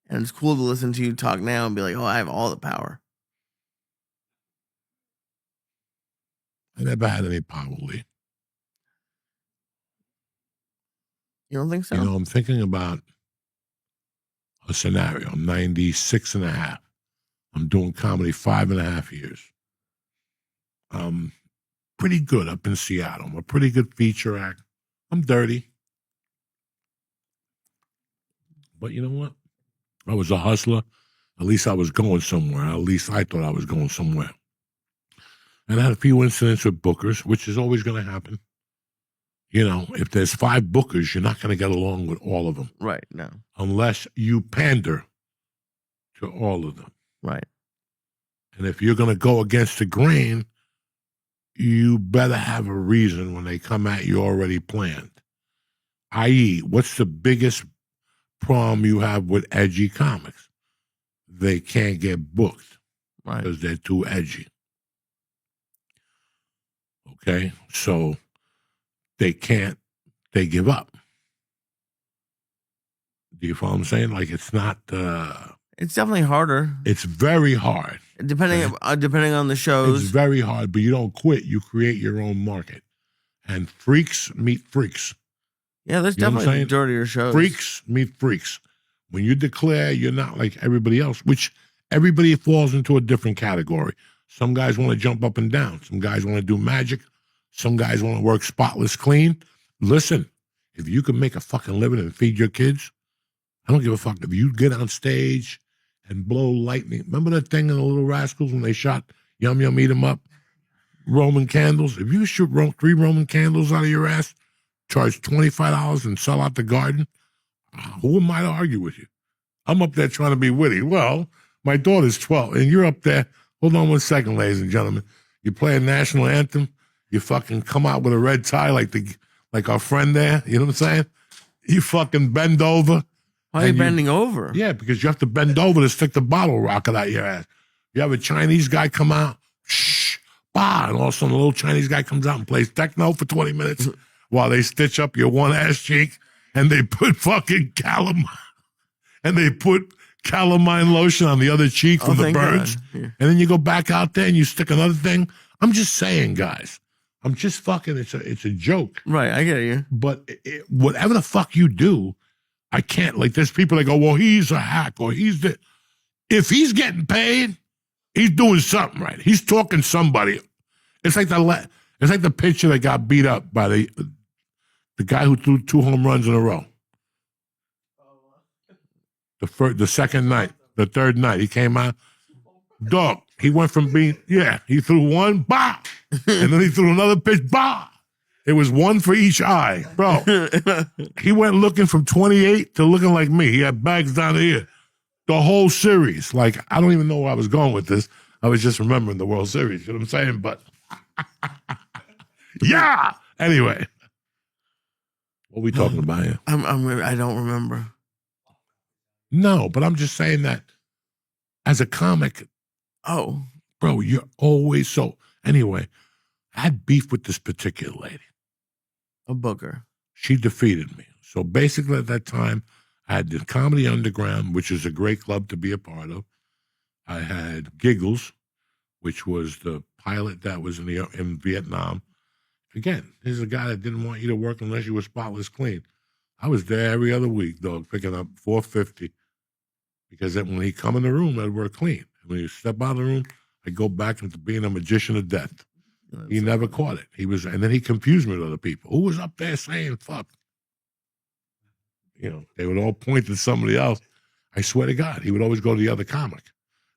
and it's cool to listen to you talk now and be like, oh, I have all the power. I never had any power, Lee. You don't think so? I'm thinking about a scenario. I'm 96 and a half. I'm doing comedy 5.5 years. I'm pretty good up in Seattle. I'm a pretty good feature act. I'm dirty. But you know what? I was a hustler. At least I was going somewhere. At least I thought I was going somewhere. And I had a few incidents with bookers, which is always going to happen. If there's 5 bookers, you're not going to get along with all of them. Right, no. Unless you pander to all of them. Right. And if you're going to go against the grain, you better have a reason when they come at you already planned. I.e., what's the biggest problem you have with edgy comics? They can't get booked because they're too edgy. Okay? So they give up. Do you follow what I'm saying? Like, it's not... it's definitely harder. It's very hard. Depending on the shows. It's very hard, but you don't quit. You create your own market. And freaks meet freaks. Yeah, there's definitely dirtier shows. Freaks meet freaks. When you declare you're not like everybody else, which everybody falls into a different category. Some guys want to jump up and down. Some guys want to do magic. Some guys want to work spotless clean. Listen, if you can make a fucking living and feed your kids, I don't give a fuck. If you get on stage and blow lightning. Remember that thing in the Little Rascals when they shot Yum Yum Eat 'em Up? Roman candles, if you shoot 3 Roman candles out of your ass, charge $25 and sell out the garden, who am I to argue with you? I'm up there trying to be witty. Well, my daughter's 12, and you're up there. Hold on 1 second, ladies and gentlemen. You play a national anthem, you fucking come out with a red tie like our friend there, you know what I'm saying? You fucking bend over. Why are you bending over? Yeah, because you have to bend over to stick the bottle rocket out your ass. You have a Chinese guy come out, shh, bah, and all of a sudden a little Chinese guy comes out and plays techno for 20 minutes while they stitch up your one ass cheek and they put fucking calamine lotion on the other cheek from the burns. Yeah. And then you go back out there and you stick another thing. I'm just saying, guys. I'm just fucking, it's a joke. Right, I get you. But whatever the fuck you do, I can't, like, there's people that go, well, he's a hack, or if he's getting paid, he's doing something right. He's talking somebody. It's like the pitcher that got beat up by the guy who threw 2 home runs in a row. The second night, the third night, he came out. Dog, he went from being, he threw one, bah, and then he threw another pitch, bah. It was one for each eye, bro. He went looking from 28 to looking like me. He had bags down the ear. The whole series. Like, I don't even know where I was going with this. I was just remembering the World Series. You know what I'm saying? But, yeah. Anyway. What are we talking about here? I don't remember. No, but I'm just saying that as a comic, bro, you're always so. Anyway, I had beef with this particular lady. A booker. She defeated me. So basically at that time, I had the Comedy Underground, which is a great club to be a part of. I had Giggles, which was the pilot that was in Vietnam. Again, this is a guy that didn't want you to work unless you were spotless clean. I was there every other week, dog, picking up $4.50 because then when he come in the room, I'd work clean. And when he step out of the room, I'd go back into being a magician of death. He never caught it. And then he confused me with other people. Who was up there saying fuck? You know, they would all point to somebody else. I swear to God, he would always go to the other comic.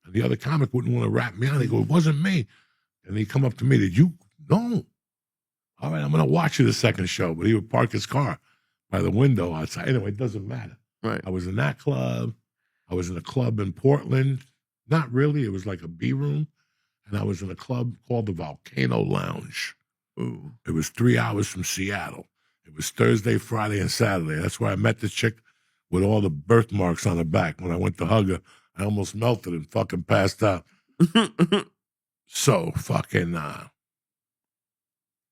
And the other comic wouldn't want to rap me out. He'd go, it wasn't me. And he'd come up to me, did you? No. All right, I'm going to watch you the second show. But he would park his car by the window outside. Anyway, it doesn't matter. Right. I was in that club. I was in a club in Portland. Not really. It was like a B room. And I was in a club called the Volcano Lounge. Ooh. It was 3 hours from Seattle. It was Thursday, Friday, and Saturday. That's where I met this chick with all the birthmarks on her back. When I went to hug her, I almost melted and fucking passed out. So fucking, there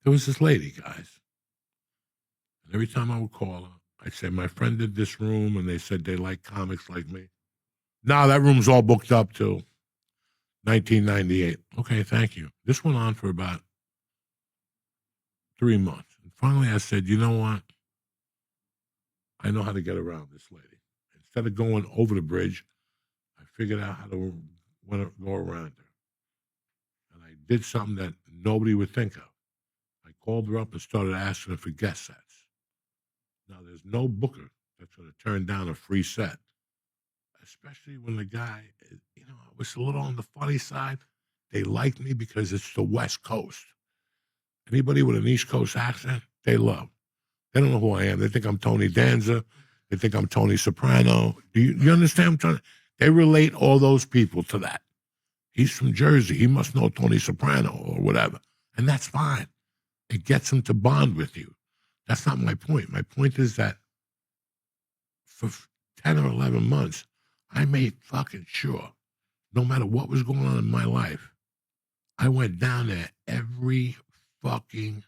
was this lady, guys. And every time I would call her, I'd say, my friend did this room, and they said they like comics like me. Now that room's all booked up till 1998. Okay, thank you. This went on for about 3 months. And finally I said, you know what? I know how to get around this lady. Instead of going over the bridge, I figured out how to go around her. And I did something that nobody would think of. I called her up and started asking her for guest sets. Now, there's no booker that's going to turn down a free set, especially when the guy, you know, was a little on the funny side. They like me because it's the West Coast. Anybody with an East Coast accent, they love. They don't know who I am. They think I'm Tony Danza. They think I'm Tony Soprano. Do you understand what I'm trying to? They relate all those people to that. He's from Jersey. He must know Tony Soprano or whatever. And that's fine. It gets them to bond with you. That's not my point. My point is that for 10 or 11 months, I made fucking sure, no matter what was going on in my life, I went down there every fucking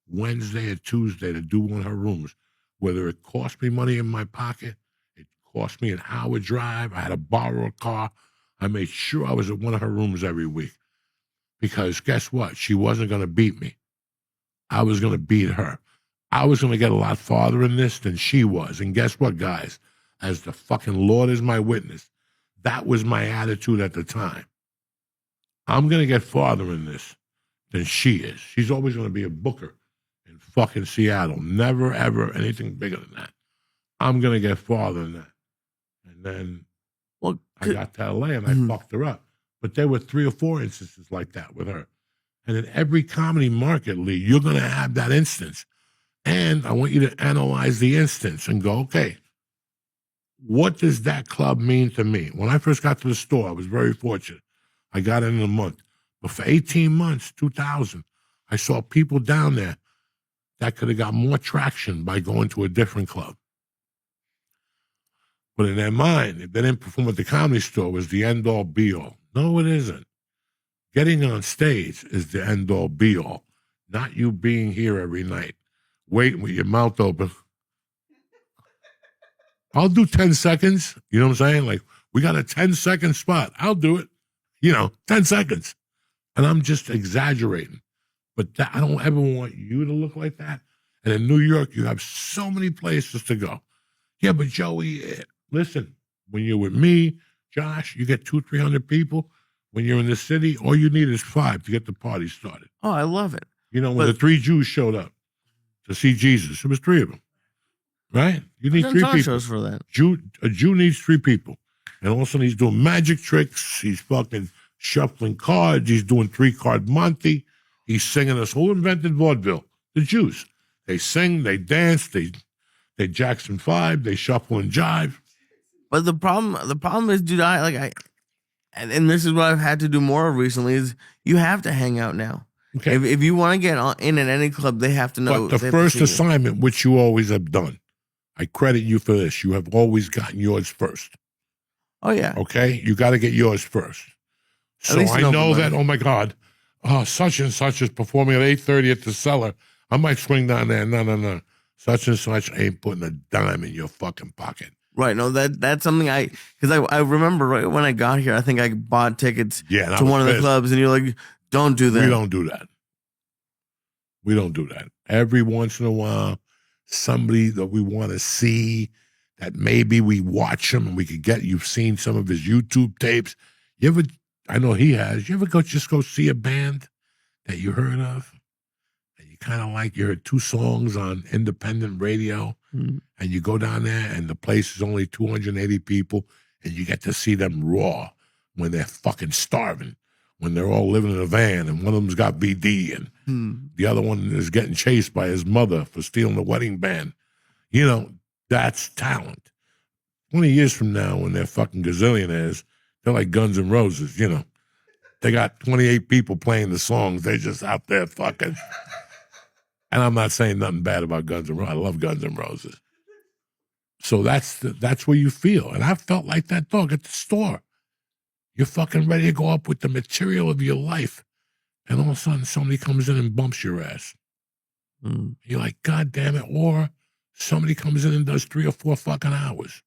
Wednesday or Tuesday to do one of her rooms. Whether it cost me money in my pocket, it cost me an hour drive, I had to borrow a car. I made sure I was at one of her rooms every week. Because guess what? She wasn't going to beat me. I was going to beat her. I was going to get a lot farther in this than she was. And guess what, guys? As the fucking Lord is my witness, that was my attitude at the time. I'm going to get farther in this than she is. She's always going to be a booker in fucking Seattle. Never, ever anything bigger than that. I'm going to get farther than that. And then I got to LA and I fucked her up. But there were 3 or 4 instances like that with her. And in every comedy market, Lee, you're going to have that instance. And I want you to analyze the instance and go, okay, what does that club mean to me? When I first got to the store, I was very fortunate. I got in a month. But for 18 months, 2000, I saw people down there that could have got more traction by going to a different club. But in their mind, if they didn't perform at the Comedy Store, was the end-all, be-all. No, it isn't. Getting on stage is the end-all, be-all, not you being here every night, waiting with your mouth open. I'll do 10 seconds. You know what I'm saying? Like, we got a 10-second spot. I'll do it. 10 seconds. And I'm just exaggerating. But I don't ever want you to look like that. And in New York, you have so many places to go. Yeah, but Joey, listen, when you're with me, Josh, you get 200-300 people. When you're in the city, all you need is 5 to get the party started. Oh, I love it. When the 3 Jews showed up to see Jesus, it was 3 of them. Right? You need 3 people. Shows for that. A Jew needs 3 people. And all of a sudden he's doing magic tricks. He's fucking shuffling cards. He's doing 3-card Monte. He's singing us who invented vaudeville? The Jews. They sing, they dance, they Jackson 5, they shuffle and jive. But the problem is, dude, and this is what I've had to do more of recently, is you have to hang out now. Okay. If you want to get in at any club, they have to know. But the first assignment, which you always have done, I credit you for this. You have always gotten yours first. Oh, yeah. Okay? You got to get yours first. So I know that, oh, my God, such and such is performing at 8:30 at the Cellar. I might swing down there. No. Such and such ain't putting a dime in your fucking pocket. Right. No, that's something because I remember right when I got here, I think I bought tickets to one of the clubs, and you're like, don't do that. We don't do that. We don't do that. Every once in a while, somebody that we want to see, that maybe we watch him and we could get, you've seen some of his YouTube tapes. I know he has, you ever just go see a band that you heard of? And you kind of like, you heard 2 songs on independent radio, and you go down there and the place is only 280 people, and you get to see them raw when they're fucking starving, when they're all living in a van, and one of them's got BD, and the other one is getting chased by his mother for stealing the wedding band. That's talent. 20 years from now, when they're fucking gazillionaires, they're like Guns N' Roses, They got 28 people playing the songs. They're just out there fucking. And I'm not saying nothing bad about Guns N' Roses. I love Guns N' Roses. So that's where you feel. And I felt like that dog at the store. You're fucking ready to go up with the material of your life. And all of a sudden, somebody comes in and bumps your ass. You're like, God damn it. Or somebody comes in and does 3 or 4 fucking hours.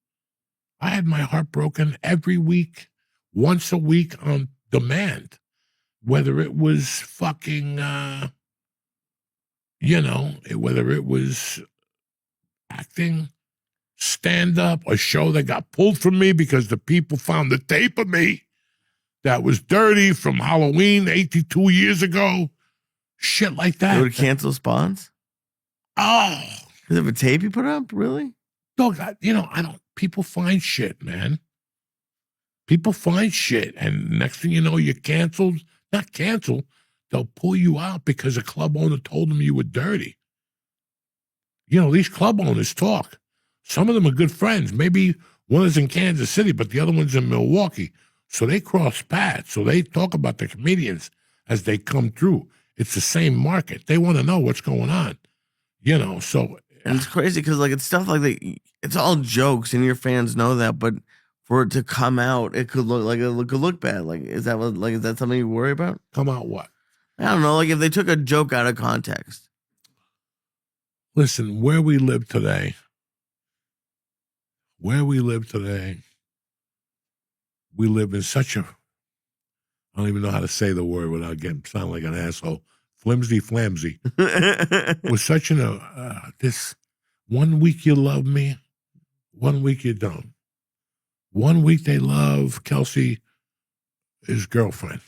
I had my heart broken every week, once a week on demand. Whether it was fucking, whether it was acting, stand-up, a show that got pulled from me because the people found the tape of me that was dirty from Halloween 82 years ago. Shit like that. They would cancel spots? Oh. Is it a tape you put up? Really? Dog, people find shit, man. People find shit. And next thing you know, you're canceled. Not canceled. They'll pull you out because a club owner told them you were dirty. These club owners talk. Some of them are good friends. Maybe one is in Kansas City, but the other one's in Milwaukee. So they cross paths. So they talk about the comedians as they come through. It's the same market. They want to know what's going on. So. And it's crazy because it's stuff like that. It's all jokes, and your fans know that. But for it to come out, it could look bad. Is that something you worry about? Come out what? I don't know. If they took a joke out of context. Listen, where we live today, we live in such a, I don't even know how to say the word without sound like an asshole. Flimsy flamsy. We're such this 1 week you love me, 1 week you don't. 1 week they love Kelsey, his girlfriend.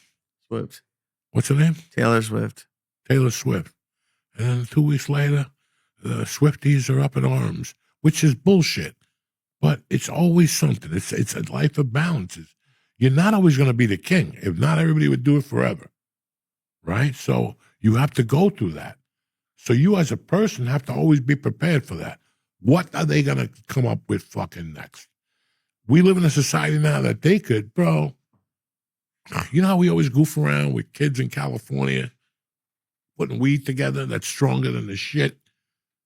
Swift. What's her name? Taylor Swift. Taylor Swift. And then 2 weeks later, the Swifties are up in arms, which is bullshit. But it's always something. It's a life of balances. You're not always going to be the king. If not, everybody would do it forever. right? So you have to go through that. So you as a person have to always be prepared for that. What are they going to come up with fucking next? We live in a society now that they could, bro. You know how we always goof around with kids in California putting weed together that's stronger than the shit?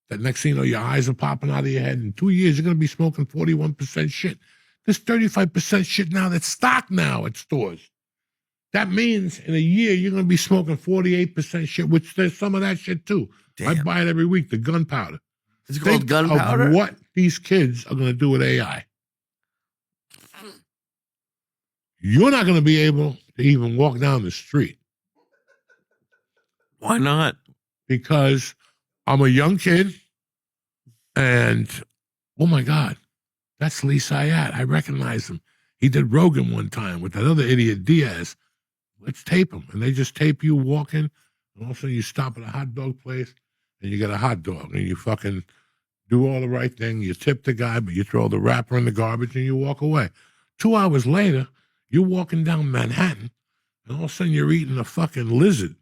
That next thing you know, your eyes are popping out of your head. In 2 years, you're going to be smoking 41% shit. There's 35% shit now that's stocked now at stores. That means in a year, you're going to be smoking 48% shit, which there's some of that shit too. Damn. I buy it every week, the gunpowder. It's called Think gunpowder? of what these kids are going to do with AI. You're not going to be able to even walk down the street. Why not? Because I'm a young kid and, oh my God, that's Lee Syatt. I recognize him. He did Rogan one time with that other idiot, Diaz. Let's tape him. And they just tape you walking, and all of a sudden you stop at a hot dog place and you get a hot dog and you fucking do all the right thing. You tip the guy, but you throw the wrapper in the garbage and you walk away. 2 hours later, you're walking down Manhattan and all of a sudden you're eating a fucking lizard.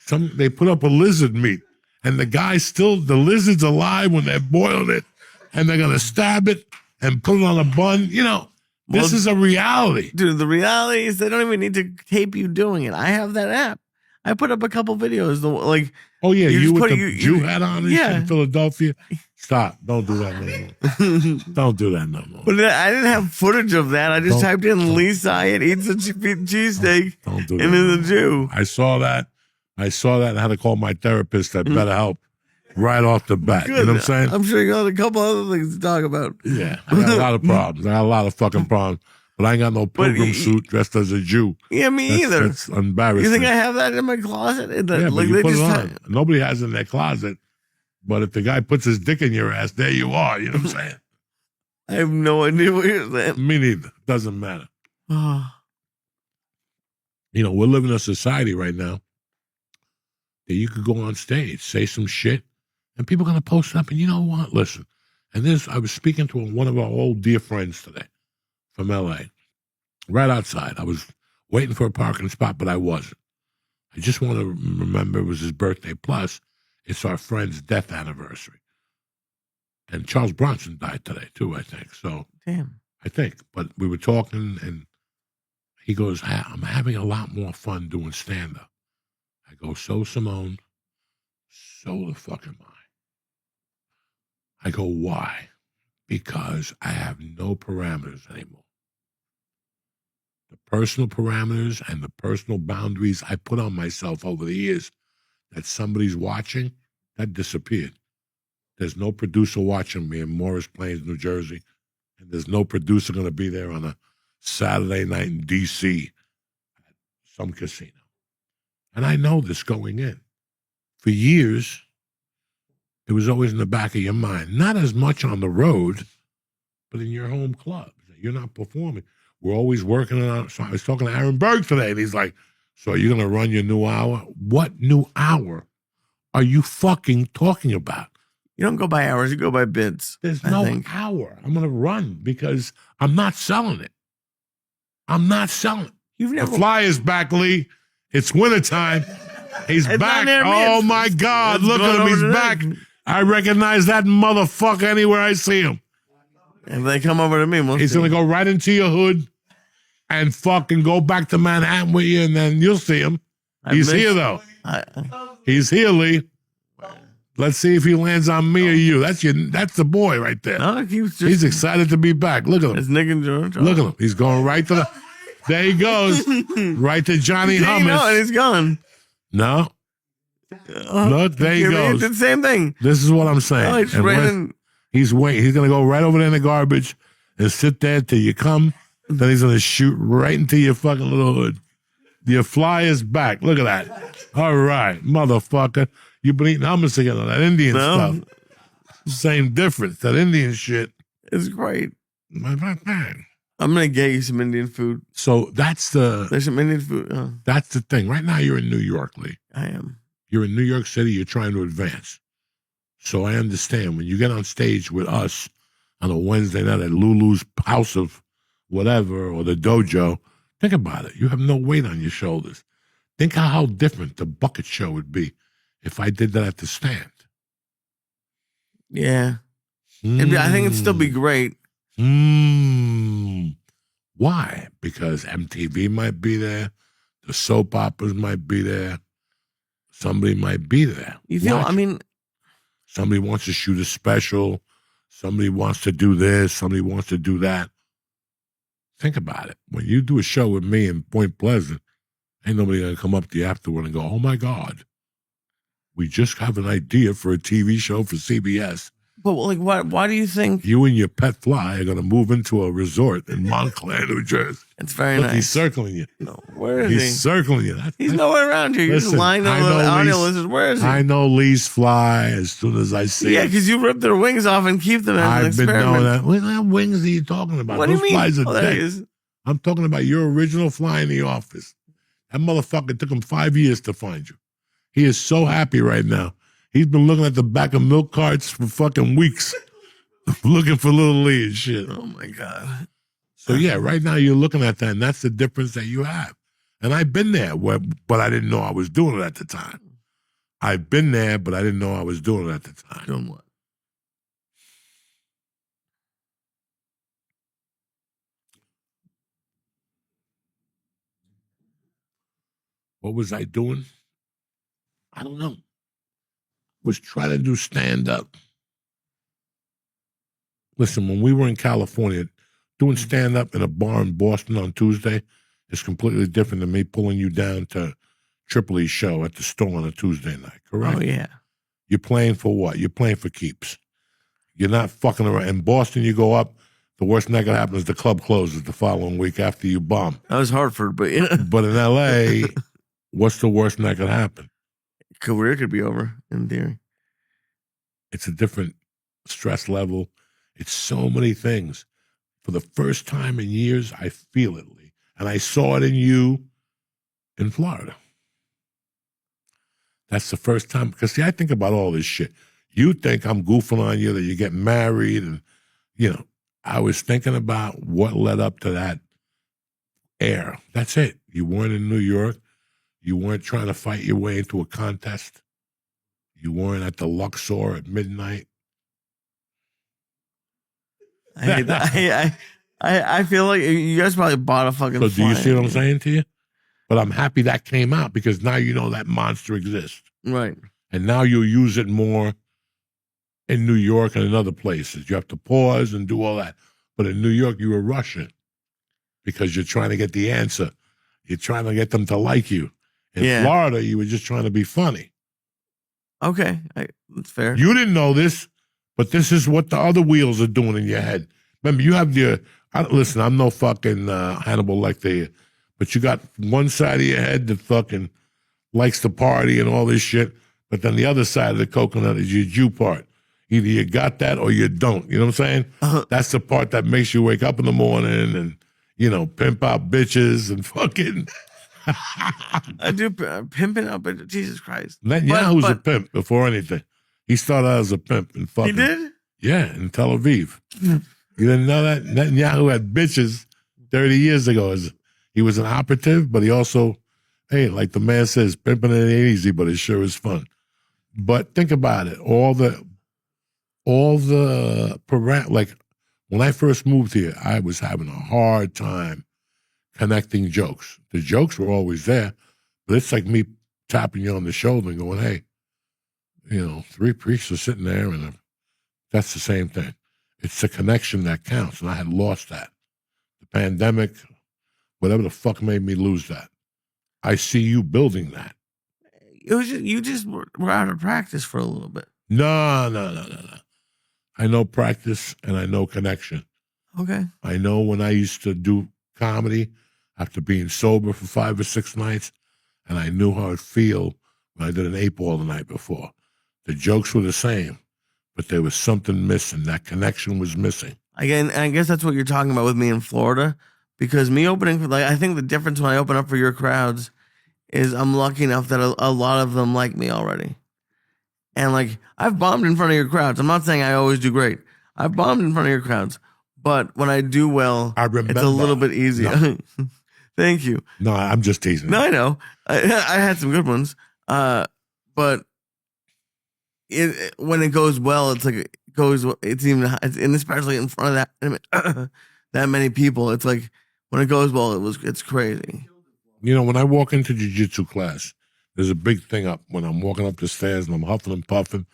They put up a lizard meat and the lizard's alive when they're boiling it and they're going to stab it and put it on a bun. You know, this is a reality. Dude, the reality is they don't even need to tape you doing it. I have that app. I put up a couple videos. Oh, yeah, you with the Jew hat on and shit in Philadelphia? Stop. Don't do that no more. Don't do that no more. But I didn't have footage of that. I just typed in Lee Syatt eats a cheesesteak Don't do that. and is a Jew. I saw that. I had to call my therapist at BetterHelp right off the bat. Good. You know what I'm saying? I'm sure you got a couple other things to talk about. Yeah, I got a lot of problems. I got a lot of fucking problems. But I ain't got no pilgrim suit dressed as a Jew. Yeah, me either. That's embarrassing. You think I have that in my closet? Yeah, but you put it on. Nobody has it in their closet. But if the guy puts his dick in your ass, there you are. You know what I'm saying? I have no idea what you're saying. Me neither. Doesn't matter. You know, we're living in a society right now that you could go on stage, say some shit, and people are going to post it up. And you know what? Listen, I was speaking to one of our old dear friends today from L.A., right outside. I was waiting for a parking spot, but I wasn't. I just want to remember it was his birthday. Plus, it's our friend's death anniversary. And Charles Bronson died today, too, I think. So, damn. I think. But we were talking, and he goes, I'm having a lot more fun doing stand-up. I go, so Simone, so the fuck am I. I go, why? Because I have no parameters anymore. The personal parameters and the personal boundaries I put on myself over the years that somebody's watching, that disappeared. There's no producer watching me in Morris Plains, New Jersey, and there's no producer going to be there on a Saturday night in D.C. at some casino. And I know this going in. For years, it was always in the back of your mind. Not as much on the road, but in your home clubs. You're not performing. We're always working on. So I was talking to Aaron Berg today, and he's like, so you're going to run your new hour? What new hour are you fucking talking about? You don't go by hours, you go by bids. There's no hour. I'm going to run because I'm not selling it. I'm not selling it. The Flyers back, Lee. It's wintertime. He's back. Oh, my God. Look at him. He's back. I recognize that motherfucker anywhere I see him. If they come over to me, he's going to go right into your hood and fucking go back to Manhattan with you, and then you'll see him. He's here, though. He's here, Lee. Let's see if he lands on me or you. That's the boy right there. No, he's excited to be back. Look at him. It's Nick and George. Look at him. He's going right to the... There he goes. Right to Johnny Hummus. No, and he's gone. No. Look, there he goes. He did the same thing. This is what I'm saying. Oh, he's waiting. He's going to go right over there in the garbage and sit there till you come. Then he's going to shoot right into your fucking little hood. Your Flyers back. Look at that. All right, motherfucker. You've been eating hummus again on that Indian stuff. Same difference. That Indian shit. It's great. Man. I'm going to get you some Indian food. So there's some Indian food. That's the thing. Right now you're in New York, Lee. I am. You're in New York City. You're trying to advance. So I understand when you get on stage with us on a Wednesday night at Lulu's House of whatever or the Dojo, think about it. You have no weight on your shoulders. Think how different the bucket show would be if I did that at the Stand. Yeah. I think it'd still be great. Why? Because MTV might be there. The soap operas might be there. Somebody might be there. You feel, Watch. I mean, somebody wants to shoot a special. Somebody wants to do this. Somebody wants to do that. Think about it. When you do a show with me in Point Pleasant, ain't nobody going to come up to you afterward and go, oh, my God, we just have an idea for a TV show for CBS. but like, why do you think? You and your pet fly are going to move into a resort in Montclair, New Jersey. It's very Look, nice. he's circling you. No, where is he? He's circling you. He's nowhere around here. You're just lying on the audio list. Where is he? I know Lee's fly as soon as I see Yeah, it. because you rip their wings off and keep them as an I've been experiment. knowing that. What kind of wings are you talking about? What do Those you mean? flies are Oh, there dead. he is. I'm talking about your original fly in the office. That motherfucker took him 5 years to find you. He is so happy right now. He's been looking at the back of milk carts for fucking weeks, looking for little Lee and shit. Oh my God. So yeah, right now you're looking at that, and that's the difference that you have. And I've been there, but I didn't know I was doing it at the time. I've been there, but I didn't know I was doing it at the time. Doing what? What was I doing? I don't know. Was trying to do stand-up. Listen, when we were in California, doing stand-up in a bar in Boston on Tuesday is completely different than me pulling you down to Triple E's show at the store on a Tuesday night, correct? Oh, yeah. You're playing for what? You're playing for keeps. You're not fucking around. In Boston, you go up, the worst thing that can happen is the club closes the following week after you bomb. That was Hartford, but yeah. But in L.A., what's the worst thing that could happen? Career could be over, in theory. It's a different stress level. It's so many things. For the first time in years, I feel it, Lee. And I saw it in you in Florida. That's the first time. Because, see, I think about all this shit. You think I'm goofing on you, that you get married. And, you know, I was thinking about what led up to that air. That's it. You weren't in New York. You weren't trying to fight your way into a contest. You weren't at the Luxor at midnight. I feel like you guys probably bought a fucking. So do you fly. see what I'm saying to you? But I'm happy that came out because now you know that monster exists. Right. And now you'll use it more in New York and in other places. You have to pause and do all that. But in New York, you were rushing because you're trying to get the answer. You're trying to get them to like you. In Florida, you were just trying to be funny. Okay, that's fair. You didn't know this, but this is what the other wheels are doing in your head. Remember, you have your, listen, I'm no fucking Hannibal Lecter, but you got one side of your head that fucking likes to party and all this shit, but then the other side of the coconut is your Jew part. Either you got that or you don't. You know what I'm saying? Uh-huh. That's the part that makes you wake up in the morning and, you know, pimp out bitches and fucking. I do pimping out, but Jesus Christ. Netanyahu's a pimp before anything. He started out as a pimp in fucking. He did? Yeah, in Tel Aviv. You didn't know that? Netanyahu had bitches 30 years ago. He was an operative, but he also, hey, like the man says, pimping it ain't easy, but it sure is fun. But think about it. Like when I first moved here, I was having a hard time connecting jokes. The jokes were always there, but it's like me tapping you on the shoulder and going, hey, you know, 3 priests are sitting there, and that's the same thing. It's the connection that counts, and I had lost that. The pandemic, whatever the fuck made me lose that. I see you building that. It was you just were out of practice for a little bit. No. I know practice, and I know connection. Okay. I know when I used to do comedy after being sober for 5 or 6 nights, and I knew how it feel when I did an 8-ball the night before. The jokes were the same, but there was something missing. That connection was missing. Again, I guess that's what you're talking about with me in Florida, because me opening for, like, I think the difference when I open up for your crowds is I'm lucky enough that a lot of them like me already. And like, I've bombed in front of your crowds. I'm not saying I always do great. I've bombed in front of your crowds, but when I do well, I remember. it's a little bit easier. No. Thank you. No, I'm just teasing. No, I know. I had some good ones. But when it goes well, it's like it goes. It's even, and especially in front of that that many people, it's like when it goes well, it's crazy. You know, when I walk into jiu-jitsu class, there's a big thing up. When I'm walking up the stairs and I'm huffing and puffing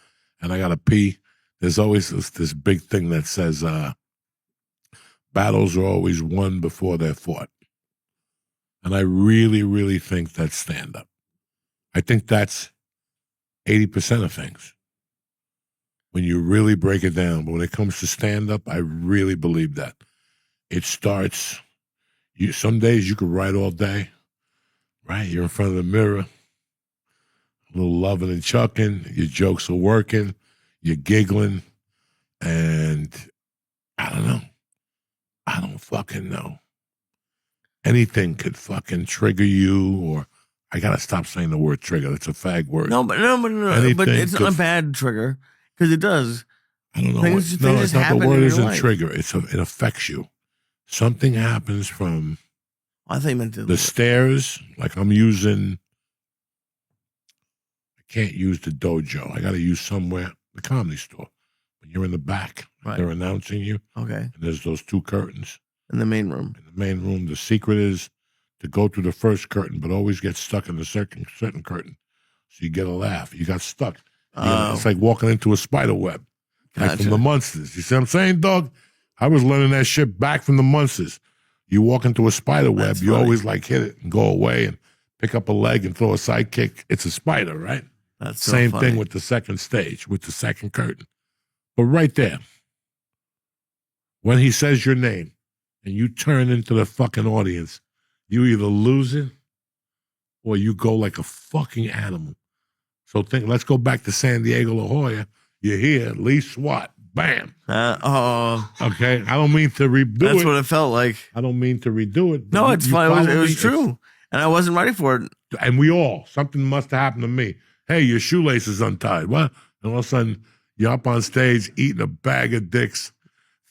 and I got to pee, there's always this big thing that says, battles are always won before they're fought. And I really, really think that's stand-up. I think that's 80% of things when you really break it down. But when it comes to stand-up, I really believe that. It starts, some days you could write all day. Right, you're in front of the mirror, a little loving and chucking. Your jokes are working, you're giggling, and I don't know. I don't fucking know. Anything could fucking trigger you, or I gotta stop saying the word trigger. It's a fag word. No, but it's not a bad trigger because it does. I don't know. Things it's not. happen The word in your isn't life. trigger. It affects you. Something happens from. I think meant the stairs, like I'm using, I can't use the dojo. I got to use somewhere, the comedy store. When you're in the back, Right. they're announcing you. Okay. And there's those two curtains. In the main room. In the main room, the secret is to go through the first curtain, but always get stuck in the certain curtain. So you get a laugh. You got stuck. It's like walking into a spider web. Like from the monsters. You see what I'm saying, dog? I was learning that shit back from the monsters. You walk into a spider web, you always like hit it and go away and pick up a leg and throw a side kick. It's a spider, right? That's so Same funny. thing with the second stage, with the second curtain. But right there, when he says your name and you turn into the fucking audience, you either lose it or you go like a fucking animal. So let's go back to San Diego, La Jolla. You're here, Lee Swat. Bam. Okay. I don't mean to redo it. That's what it felt like. I don't mean to redo it. No, it's fine. It was true. And I wasn't ready for it. And something must have happened to me. Hey, your shoelace is untied. What? And all of a sudden, you're up on stage eating a bag of dicks,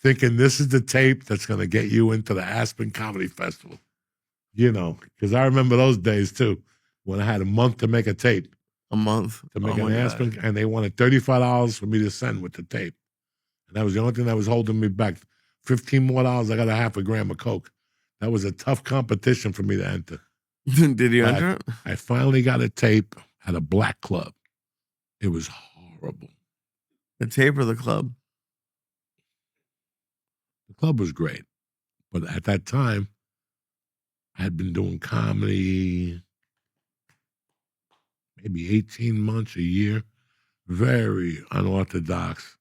thinking this is the tape that's going to get you into the Aspen Comedy Festival. You know, because I remember those days, too, when I had a month to make a tape. A month? To make an Aspen, and they wanted $35 for me to send with the tape. And that was the only thing that was holding me back. $15 more, I got a half a gram of Coke. That was a tough competition for me to enter. Did you enter it? I finally got a tape at a black club. It was horrible. The tape or the club? The club was great. But at that time, I had been doing comedy maybe 18 months, a year. Very unorthodox.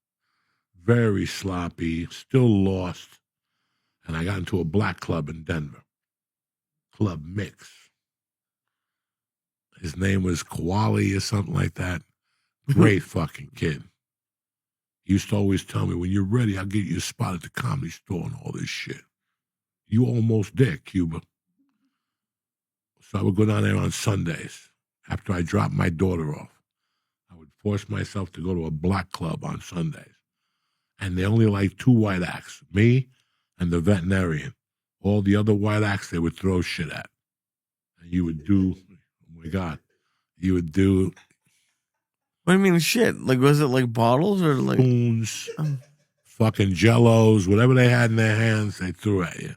Very sloppy, still lost. And I got into a black club in Denver. Club Mix. His name was Koali or something like that. Great fucking kid. He used to always tell me, when you're ready, I'll get you a spot at the Comedy Store and all this shit. You almost there, Cuba. So I would go down there on Sundays after I dropped my daughter off. I would force myself to go to a black club on Sundays. And they only liked two white acts, me and the veterinarian. All the other white acts they would throw shit at. And you would do, oh my God, you would do. What do you mean shit? Like, was it like bottles or like? Spoons, fucking Jellos, whatever they had in their hands, they threw at you.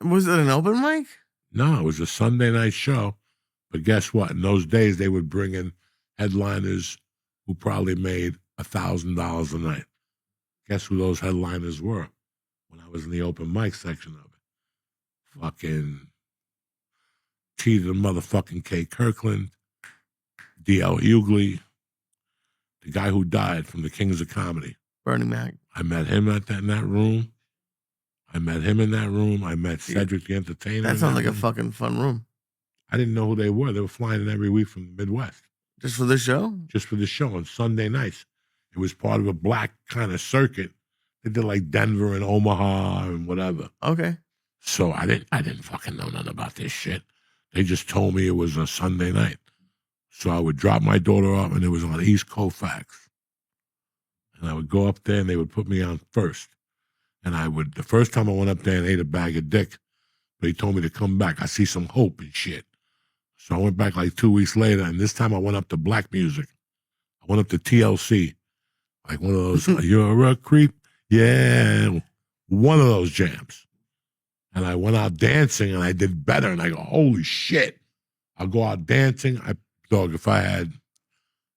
Was it an open mic? No, it was a Sunday night show. But guess what? In those days, they would bring in headliners who probably made $1,000 a night. Guess who those headliners were when I was in the open mic section of it? Fucking T to the motherfucking K. Kirkland, D.L. Hughley, the guy who died from the Kings of Comedy. Bernie Mac. I met him in that room. I met Cedric the Entertainer. That sounds like a fucking fun room. I didn't know who they were. They were flying in every week from the Midwest. Just for this show? Just for the show on Sunday nights. It was part of a black kind of circuit. They did like Denver and Omaha and whatever. Okay. So I didn't fucking know nothing about this shit. They just told me it was a Sunday night. So I would drop my daughter off and it was on East Colfax. And I would go up there and they would put me on first. And the first time I went up there and ate a bag of dick But he told me to come back. I see some hope and shit. So I went back like 2 weeks later, and this time I went up to black music. I went up to TLC, like one of those, you're a creep. Yeah, one of those jams. And I went out dancing, and I did better. And I go, holy shit. I'll go out dancing. Dog, if I had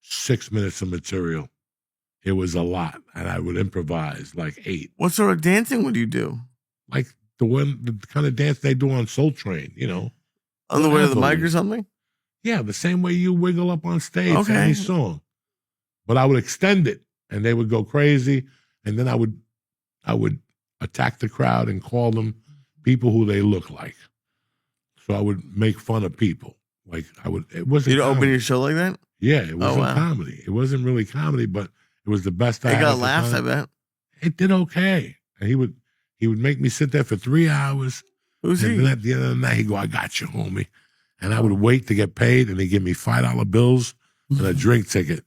6 minutes of material, it was a lot. And I would improvise like 8. What sort of dancing would you do? Like the kind of dance they do on Soul Train, you know. On the way to the mic or something? Yeah, the same way you wiggle up on stage Okay. for any song. But I would extend it, and they would go crazy, and then I would attack the crowd and call them people who they look like. So I would make fun of people. Like it wasn't. You'd comedy. open your show like that? Yeah, it wasn't wow. comedy. It wasn't really comedy, but it was the best I It had. got at the laughs, I time. bet. It did okay. And he would make me sit there for 3 hours. Who's and he? then at the end of the night, he'd go, I got you, homie. And I would wait to get paid, and he'd give me $5 bills and a drink ticket.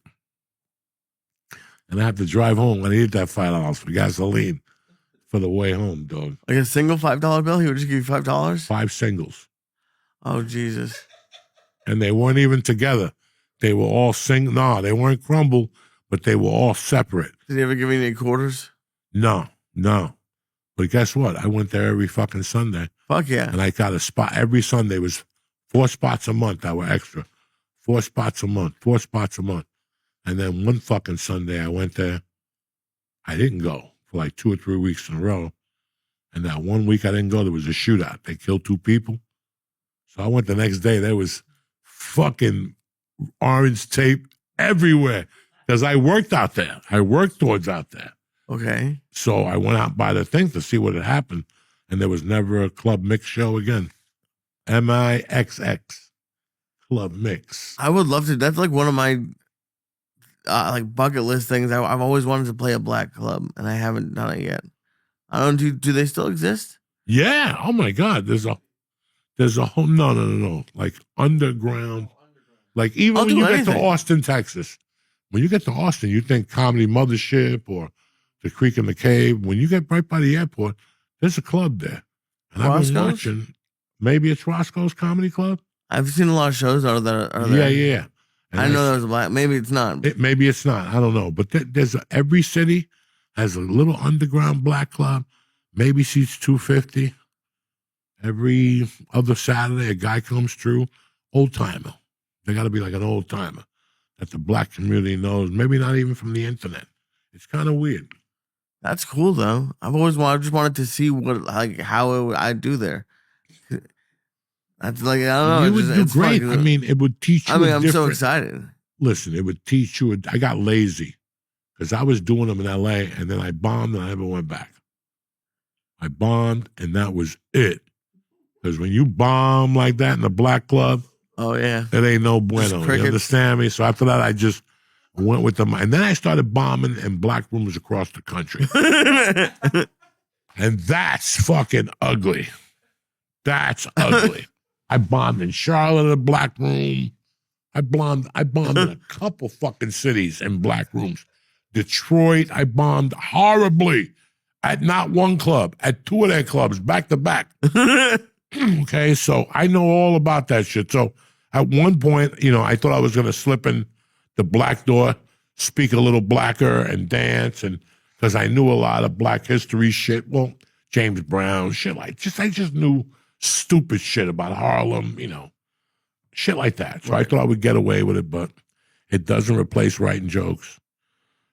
And I have to drive home. I needed that $5 for gasoline for the way home, dog. Like a single $5 bill? He would just give you $5? 5 singles. Oh, Jesus. And they weren't even together. They were all No, they weren't crumble, but they were all separate. Did he ever give you any quarters? No. But guess what? I went there every fucking Sunday. Fuck yeah. And I got a spot. Every Sunday was 4 spots a month that were extra. 4 spots a month. And then one fucking Sunday I went there. I didn't go for like 2 or 3 weeks in a row. And that one week I didn't go, there was a shootout. They killed 2 people. So I went the next day. There was fucking orange tape everywhere because I worked out there. I worked towards out there. Okay. So I went out by the thing to see what had happened. And there was never a Club Mix show again. MIXX. Club Mix. I would love to. That's like one of my like bucket list things. I've always wanted to play a black club, and I haven't done it yet. I don't. Do they still exist? Yeah. Oh my God. There's a whole no. Like underground. Like even when you get to Austin, Texas. When you get to Austin, you think Comedy Mothership or the Creek in the Cave. When you get right by the airport, there's a club there. And I've been watching. Maybe it's Roscoe's Comedy Club. I've seen a lot of shows that are there. Yeah. And I know there was a black. Maybe it's not. Maybe it's not. I don't know. But every city has a little underground black club. Maybe seats 250. Every other Saturday, a guy comes through. Old timer. They got to be like an old timer that the black community knows. Maybe not even from the internet. It's kind of weird. That's cool though. I just wanted to see how I'd do there. That's like, I don't know. You would do great. Fun. I mean, it would teach you. I'm so excited. Listen, it would teach you. I got lazy because I was doing them in LA and then I bombed and I never went back. I bombed and that was it. Because when you bomb like that in the black club, oh yeah, it ain't no bueno. You understand me? So after that, I just went with them. And then I started bombing in black rooms across the country. And that's fucking ugly. That's ugly. I bombed in Charlotte in a black room. I bombed in a couple fucking cities in black rooms. Detroit, I bombed horribly at not one club, at 2 of their clubs, back to back. Okay, so I know all about that shit. So at one point, I thought I was going to slip in the black door, speak a little blacker and dance, and because I knew a lot of black history shit. Well, James Brown, shit I just knew stupid shit about Harlem, shit like that. So right. I thought I would get away with it, but it doesn't replace writing jokes.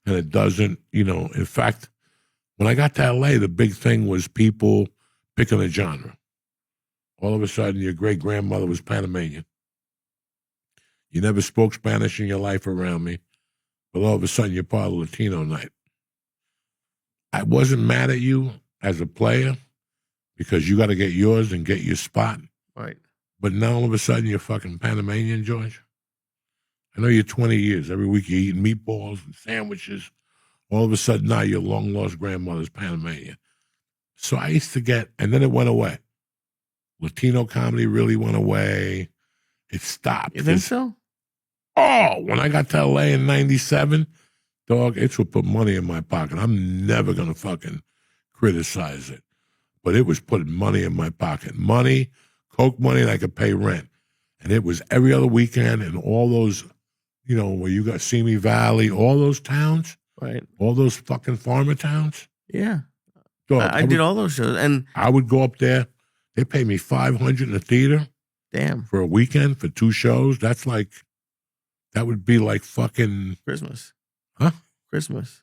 And it doesn't, in fact, when I got to LA, the big thing was people picking a genre. All of a sudden, your great-grandmother was Panamanian. You never spoke Spanish in your life around me, but all of a sudden, you're part of Latino night. I wasn't mad at you as a player because you got to get yours and get your spot. Right. But now all of a sudden, you're fucking Panamanian, George. I know you're 20 years. Every week you're eating meatballs and sandwiches. All of a sudden, now your long-lost grandmother's Panamanian. So I used to get, and then it went away. Latino comedy really went away. It stopped. You think so? Oh, when I got to LA in 97, dog, it's what put money in my pocket. I'm never going to fucking criticize it. but it was putting money in my pocket. Money, Coke money, and I could pay rent. And it was every other weekend in all those, where you got Simi Valley, all those towns, Right. all those fucking farmer towns. Yeah. Dog, I did all those shows. And I would go up there. They paid me $500 in the theater. Damn. For a weekend for 2 shows. That would be like fucking Christmas. Huh? Christmas.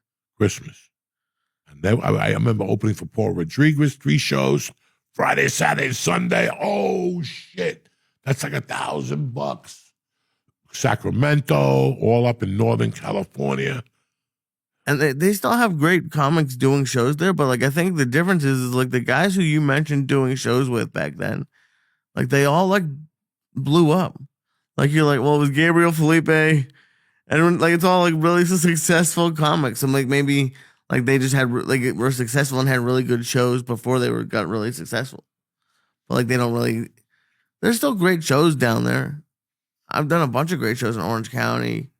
And then I remember opening for Paul Rodriguez, 3 shows, Friday, Saturday, Sunday. Oh shit. That's like $1,000. Sacramento, all up in Northern California. And they still have great comics doing shows there, but like I think the difference is like the guys who you mentioned doing shows with back then, like they all like blew up. Like you're like, well, it was Gabriel Felipe, and like it's all like really successful comics. And like maybe like they just had were successful and had really good shows before they got really successful. But like they don't really. There's still great shows down there. I've done a bunch of great shows in Orange County.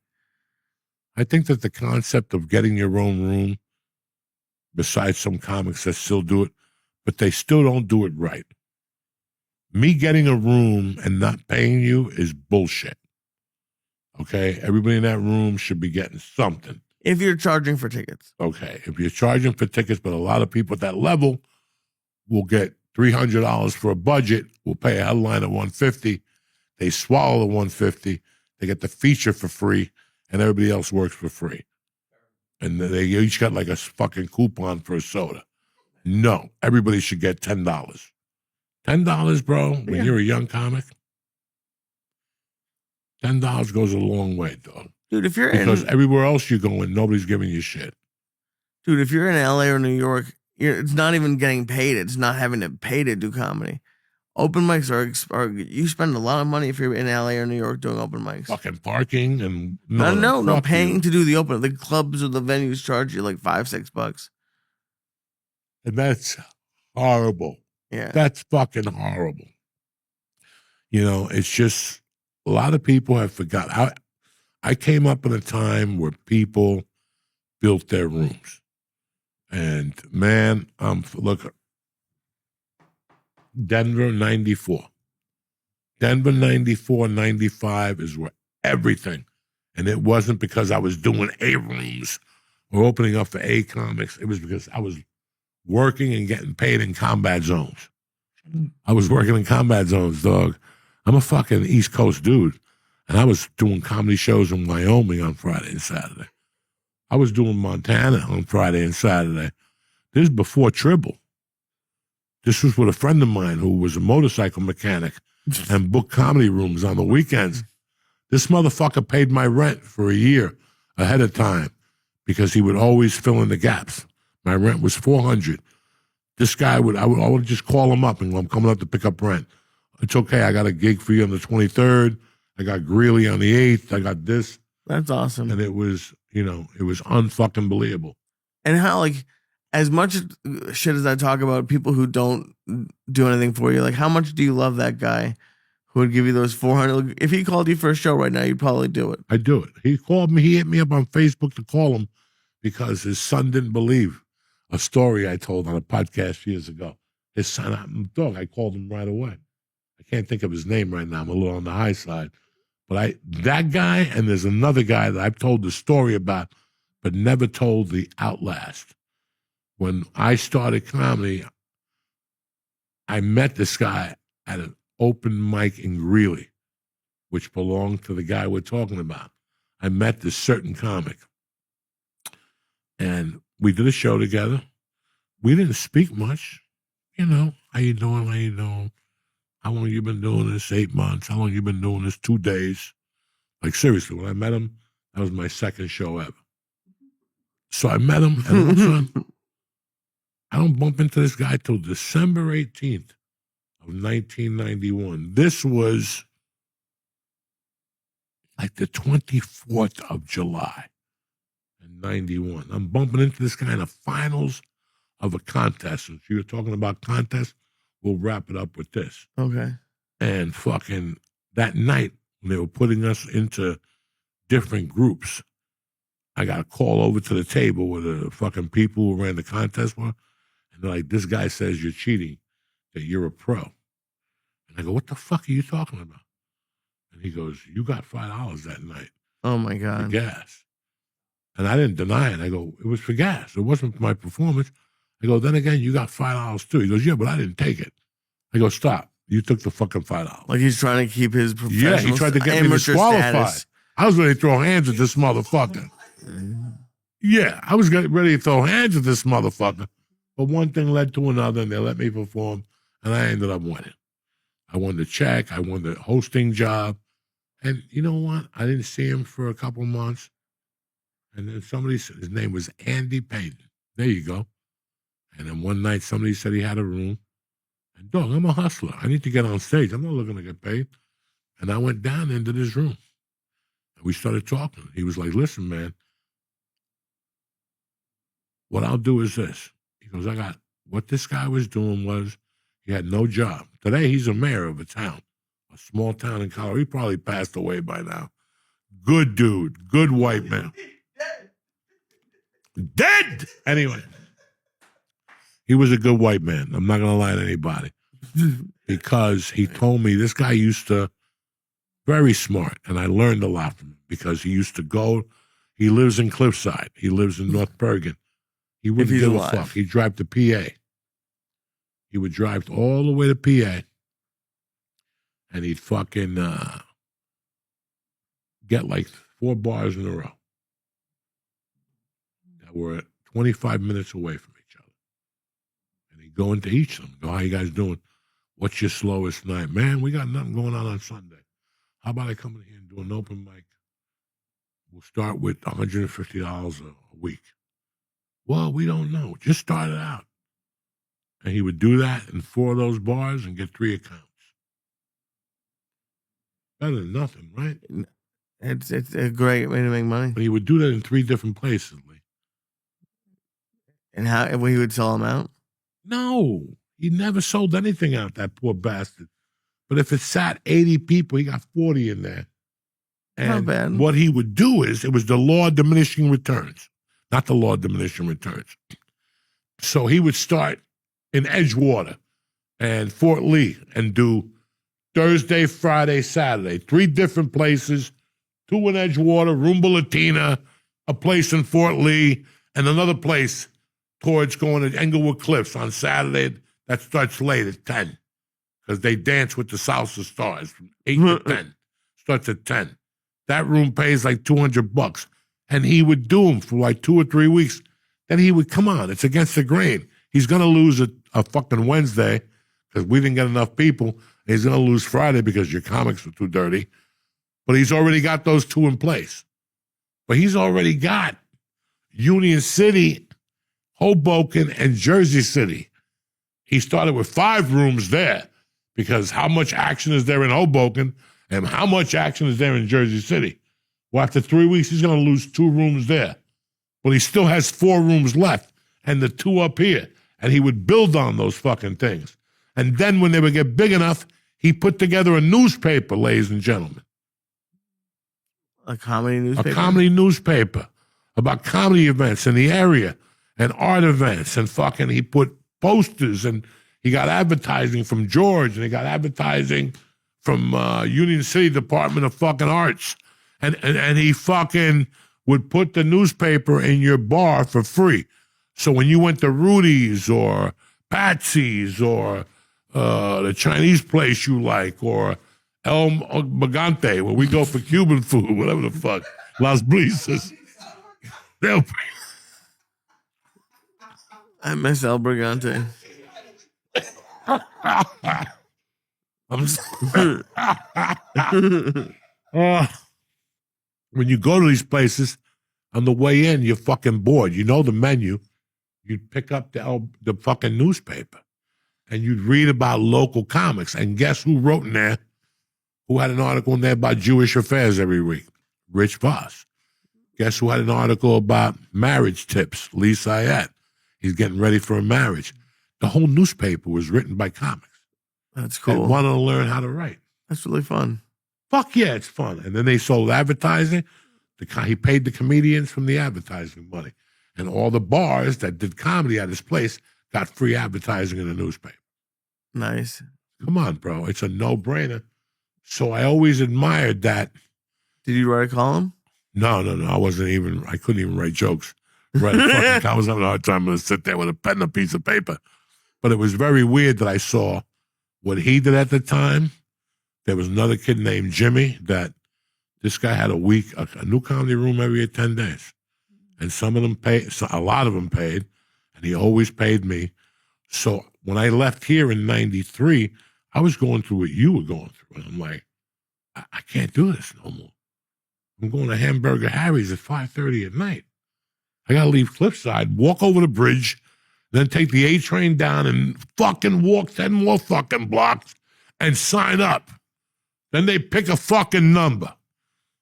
I think that the concept of getting your own room, besides some comics that still do it, but they still don't do it right. Me getting a room and not paying you is bullshit. Okay? Everybody in that room should be getting something. If you're charging for tickets. Okay. If you're charging for tickets, but a lot of people at that level will get $300 for a budget, will pay a headline at $150. They swallow the $150. They get the feature for free, and everybody else works for free. And they each got like a fucking coupon for a soda. No, everybody should get $10. $10, bro, when you're a young comic, $10 goes a long way, dog. Dude, if you're because everywhere else you go in, nobody's giving you shit. Dude, if you're in LA or New York, it's not even getting paid. It's not having to pay to do comedy. Open mics are you spend a lot of money if you're in LA or New York doing open mics. Fucking parking and no, paying to do the open. The clubs or the venues charge you like $5-6. And that's horrible. Yeah. That's fucking horrible. It's just a lot of people have forgot. I came up in a time where people built their rooms. And man, look, Denver 94. Denver 94, 95 is where everything. And it wasn't because I was doing A rooms or opening up for A comics. It was because I was working and getting paid in combat zones. I was working in combat zones, dog. I'm a fucking East Coast dude. And I was doing comedy shows in Wyoming on Friday and Saturday. I was doing Montana on Friday and Saturday. This is before Tribble. This was with a friend of mine who was a motorcycle mechanic and booked comedy rooms on the weekends. This motherfucker paid my rent for a year ahead of time because he would always fill in the gaps. My rent was $400. This guy I would just call him up and go, I'm coming up to pick up rent. It's okay. I got a gig for you on the 23rd. I got Greeley on the 8th. I got this. That's awesome. And it was, it was unfucking believable. And how, like, as much shit as I talk about people who don't do anything for you, like, how much do you love that guy who would give you those $400? If he called you for a show right now, you'd probably do it. I'd do it. He called me. He hit me up on Facebook to call him because his son didn't believe a story I told on a podcast years ago. His son, dog, I called him right away. I can't think of his name right now. I'm a little on the high side. But that guy, and there's another guy that I've told the story about, but never told the outlast. When I started comedy, I met this guy at an open mic in Greeley, which belonged to the guy we're talking about. I met this certain comic. And we did a show together. We didn't speak much. How you doing? How you doing? How long you been doing this? 8 months. How long you been doing this? 2 days. Like, seriously, when I met him, that was my second show ever. So I met him, and all of a sudden, I don't bump into this guy till December 18th of 1991. This was like the 24th of July in 91. I'm bumping into this guy in the finals of a contest. Since you were talking about contests, we'll wrap it up with this. Okay. And fucking that night, when they were putting us into different groups, I got a call over to the table where the fucking people who ran the contest were, and And they're like, this guy says you're cheating, that you're a pro. And I go, what the fuck are you talking about? And he goes, you got $5 that night Oh my for God. gas. And I didn't deny it. I go, it was for gas. It wasn't for my performance. I go, then again, you got $5 too. He goes, yeah, but I didn't take it. I go, stop. You took the fucking $5. Like he's trying to keep his professional Yeah, he tried to get me amateur disqualified. status. I was ready to throw hands at this motherfucker. Yeah, I was ready to throw hands at this motherfucker. But one thing led to another, and they let me perform, and I ended up winning. I won the check. I won the hosting job. And you know what? I didn't see him for a couple months. And then somebody said his name was Andy Payton. There you go. And then one night somebody said he had a room. And dog, I'm a hustler. I need to get on stage. I'm not looking to get paid. And I went down into this room. And we started talking. He was like, listen, man, what I'll do is this. He goes, what this guy was doing was he had no job. Today he's a mayor of a town, a small town in Colorado. He probably passed away by now. Good dude, good white man. Dead! Anyway, he was a good white man. I'm not going to lie to anybody. Because he told me this guy used to, very smart, and I learned a lot from him because he used to go, he lives in Cliffside. He lives in North Bergen. He wouldn't give a fuck. He'd drive to PA. He would drive all the way to PA, and he'd fucking get like 4 bars in a row that were 25 minutes away from each other. And he'd go into each of them, go, how you guys doing? What's your slowest night? Man, we got nothing going on Sunday. How about I come in here and do an open mic? We'll start with $150 a week. Well, we don't know. Just start it out. And he would do that in 4 of those bars and get 3 accounts. Better than nothing, right? It's a great way to make money. But he would do that in 3 different places, Lee. And how he would sell them out? No. He never sold anything out, that poor bastard. But if it sat 80 people, he got 40 in there. And not bad. What he would do is, it was the law of diminishing returns. Not the law of diminishing returns. So he would start in Edgewater and Fort Lee and do Thursday, Friday, Saturday, 3 different places, 2 in Edgewater, Roomba Latina, a place in Fort Lee, and another place towards going to Englewood Cliffs on Saturday that starts late at 10 because they dance with the Salsa Stars from 8 to 10. Starts at 10. That room pays like $200. And he would do them for like 2 or 3 weeks. Then he would, come on, it's against the grain. He's going to lose a fucking Wednesday because we didn't get enough people. He's going to lose Friday because your comics were too dirty. But he's already got those 2 in place. But he's already got Union City, Hoboken, and Jersey City. He started with 5 rooms there because how much action is there in Hoboken and how much action is there in Jersey City? Well, after 3 weeks, he's going to lose 2 rooms there. But he still has 4 rooms left and the 2 up here. And he would build on those fucking things. And then when they would get big enough, he put together a newspaper, ladies and gentlemen. A comedy newspaper? A comedy newspaper about comedy events in the area and art events. And fucking he put posters and he got advertising from George and he got advertising from Union City Department of fucking Arts. And he fucking would put the newspaper in your bar for free. So when you went to Rudy's or Patsy's or the Chinese place you like or El Bagante, where we go for Cuban food, whatever the fuck, Las Brisas. I miss El Brigante. When you go to these places, on the way in, you're fucking bored. You know the menu. You'd pick up the fucking newspaper, and you'd read about local comics. And guess who wrote in there? Who had an article in there about Jewish affairs every week? Rich Voss. Guess who had an article about marriage tips? Lee Syatt. He's getting ready for a marriage. The whole newspaper was written by comics. That's cool. They wanted to learn how to write. That's really fun. Fuck yeah, it's fun. And then they sold advertising. He paid the comedians from the advertising money. And all the bars that did comedy at his place, got free advertising in the newspaper. Nice. Come on, bro. It's a no-brainer. So I always admired that. Did you write a column? No. I couldn't even write jokes. I was having a hard time to sit there with a pen and a piece of paper. But it was very weird that I saw what he did at the time. There was another kid named Jimmy that this guy had a new comedy room every 10 days. And some of them paid, so a lot of them paid, and he always paid me. So when I left here in 93, I was going through what you were going through. And I'm like, I can't do this no more. I'm going to Hamburger Harry's at 5:30 at night. I got to leave Cliffside, walk over the bridge, then take the A train down and fucking walk 10 more fucking blocks and sign up. Then they pick a fucking number.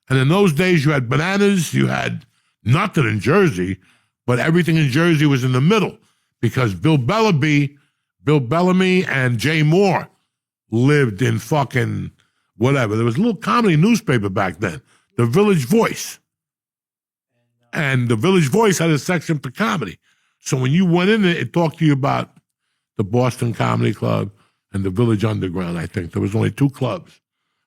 And in those days, you had bananas, you had nothing in Jersey, but everything in Jersey was in the middle because Bill Bellamy, and Jay Moore lived in fucking whatever. There was a little comedy newspaper back then, The Village Voice. And The Village Voice had a section for comedy. So when you went in there, it talked to you about the Boston Comedy Club and the Village Underground, I think. There was only 2 clubs.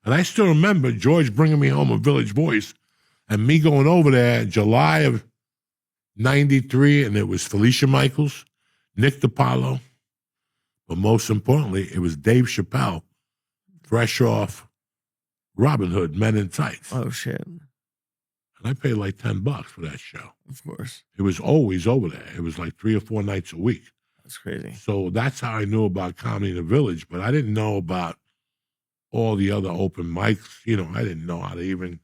And I still remember George bringing me home a Village Voice and me going over there in July of 93, and it was Felicia Michaels, Nick DiPaolo, but most importantly, it was Dave Chappelle, fresh off Robin Hood, Men in Tights. Oh, shit. And I paid like $10 for that show. Of course. It was always over there. It was like 3 or 4 nights a week. That's crazy. So that's how I knew about Comedy in the Village, but I didn't know about all the other open mics. You know, I didn't know how to even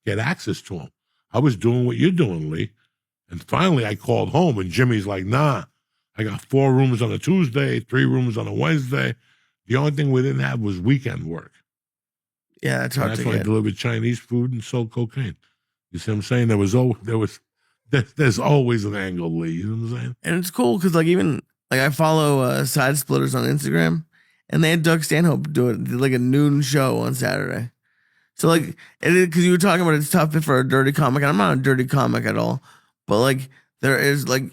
get access to them. I was doing what you're doing, Lee. And finally I called home and Jimmy's like, nah, I got 4 rooms on a Tuesday, 3 rooms on a Wednesday. The only thing we didn't have was weekend work. Yeah, that's hard to That's why I get. delivered Chinese food and sold cocaine. You see what I'm saying? There's always an angle, Lee. You know what I'm saying? And it's cool because I follow Side Splitters on Instagram, and they had Doug Stanhope did like a noon show on Saturday. So because you were talking about it's tough for a dirty comic, and I'm not a dirty comic at all, but like there is like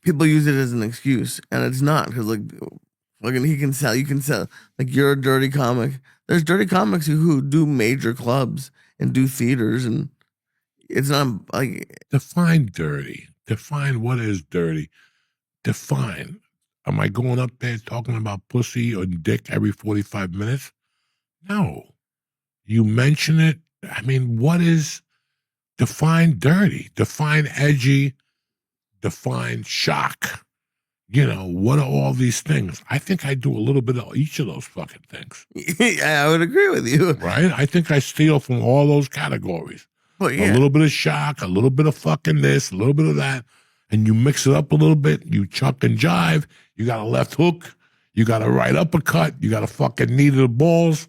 people use it as an excuse, and it's not because you can sell like you're a dirty comic. There's dirty comics who do major clubs and do theaters, and it's not like define dirty. Define what is dirty. Define. Am I going up there talking about pussy or dick every 45 minutes? No. You mention it. I mean, what is define dirty? Define edgy. Define shock. You know, what are all these things? I think I do a little bit of each of those fucking things. I would agree with you. Right? I think I steal from all those categories. Well, yeah. A little bit of shock, a little bit of fucking this, a little bit of that. And you mix it up a little bit. You chuck and jive. You got a left hook. You got a right uppercut. You got a fucking knee to the balls.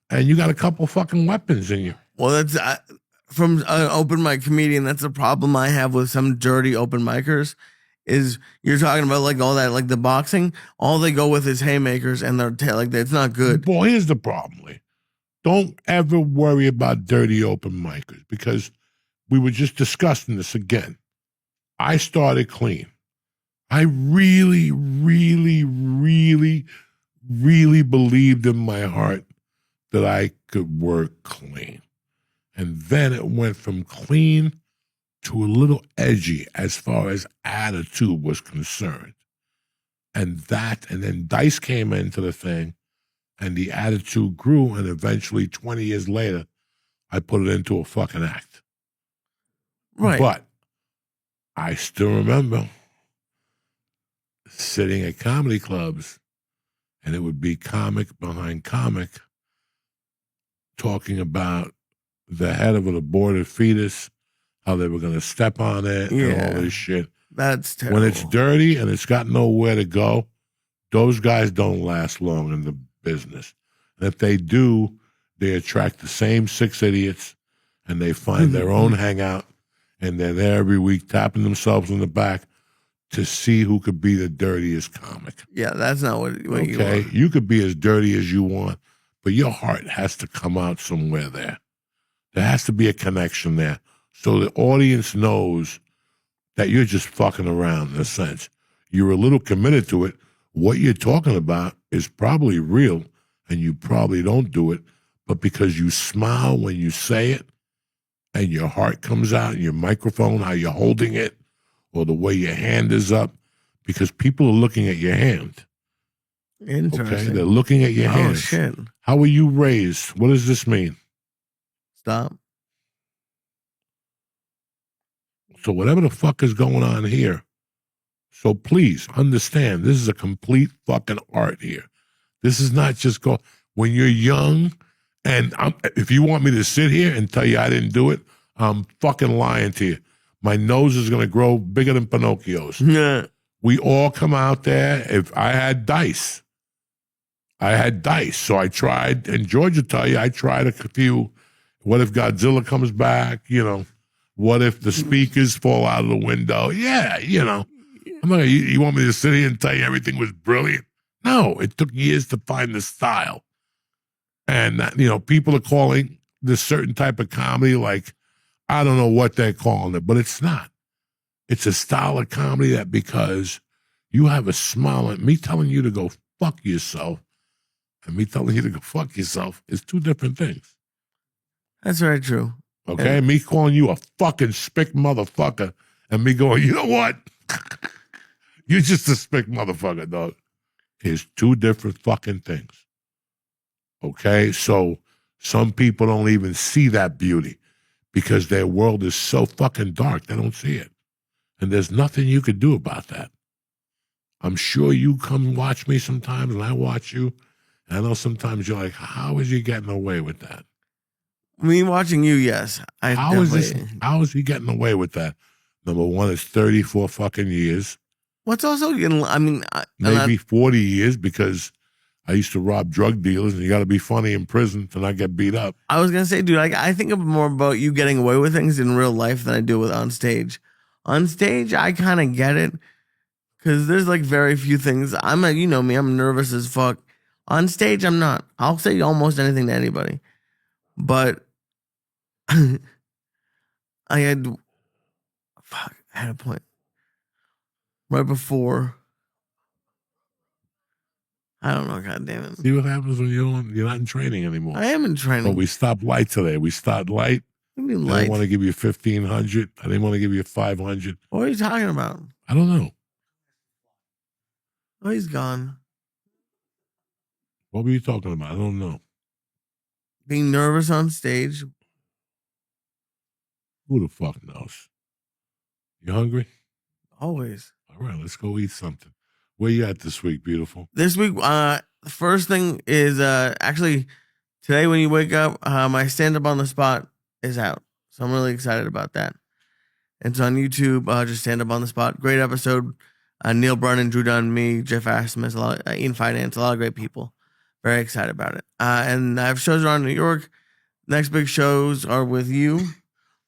And you got a couple fucking weapons in you. Well, that's from an open mic comedian. That's the problem I have with some dirty open micers. Is you're talking about like all that, like the boxing, all they go with is haymakers and they're like it's not good. Boy, here's the problem, Lee. Don't ever worry about dirty open micers because we were just discussing this again. I started clean. I really, really, really, really believed in my heart that I could work clean. And then it went from clean to a little edgy as far as attitude was concerned. And then Dice came into the thing and the attitude grew, and eventually 20 years later, I put it into a fucking act. Right. But I still remember sitting at comedy clubs, and it would be comic behind comic talking about the head of an aborted fetus, how they were going to step on it, and all this shit. That's terrible. When it's dirty and it's got nowhere to go, those guys don't last long in the business. And if they do, they attract the same 6 idiots, and they find their own hangout, and they're there every week tapping themselves on the back to see who could be the dirtiest comic. Yeah, that's not what you want. Okay? You could be as dirty as you want, but your heart has to come out somewhere there. There has to be a connection there so the audience knows that you're just fucking around in a sense. you're a little committed to it, what you're talking about is probably real, and you probably don't do it, but because you smile when you say it, and your heart comes out, and your microphone, how you're holding it, or the way your hand is up, because people are looking at your hand. Interesting. Okay, they're looking at your hands. Oh shit! How were you raised? What does this mean? Stop. So whatever the fuck is going on here, so please understand, this is a complete fucking art here. This is not just when you're young, and if you want me to sit here and tell you I didn't do it, I'm fucking lying to you. My nose is going to grow bigger than Pinocchio's. Yeah. We all come out there. If I had dice, so I tried, and George will tell you, I tried a few. What if Godzilla comes back? What if the speakers fall out of the window? Yeah, I'm not. You want me to sit here and tell you everything was brilliant? No, it took years to find the style, and people are calling this certain type of comedy like, I don't know what they're calling it, but it's not. It's a style of comedy that because you have a smile, and me telling you to go fuck yourself, and me telling you to go fuck yourself is two different things. That's very true. Okay, Yeah. me calling you a fucking spick motherfucker, and me going, you know what? You're just a spick motherfucker, dog. Is two different fucking things. Okay, so some people don't even see that beauty because their world is so fucking dark, they don't see it. And there's nothing you could do about that. I'm sure you come watch me sometimes, and I watch you, and I know sometimes you're like, how is he getting away with that? Me watching you, yes. How is he getting away with that? Number one, it's 34 fucking years. What's also, Maybe 40 years, because I used to rob drug dealers, and you got to be funny in prison to not get beat up. I was going to say, dude, I think more about you getting away with things in real life than I do with on stage. On stage, I kind of get it, because there's like very few things. You know me, I'm nervous as fuck. On stage, I'm not. I'll say almost anything to anybody. But I had a point right before. I don't know, God damn it. See what happens when you're not in training anymore. I am in training. But we stopped light today. We started light. What do you mean I light? didn't want to give you 1,500. I didn't want to give you 500. What are you talking about? I don't know. Oh, he's gone. What were you talking about? I don't know. Being nervous on stage. Who the fuck knows? You hungry? Always. All right, let's go eat something. Where you at this week, beautiful? This week, the first thing is actually today when you wake up, my stand-up on the spot is out. So I'm really excited about that. It's on YouTube, just stand up on the spot. Great episode. Neil Brennan, Drew Dunn, me, Jeff Asmus, Ian Finance, a lot of great people. Very excited about it. And I have shows around New York. Next big shows are with you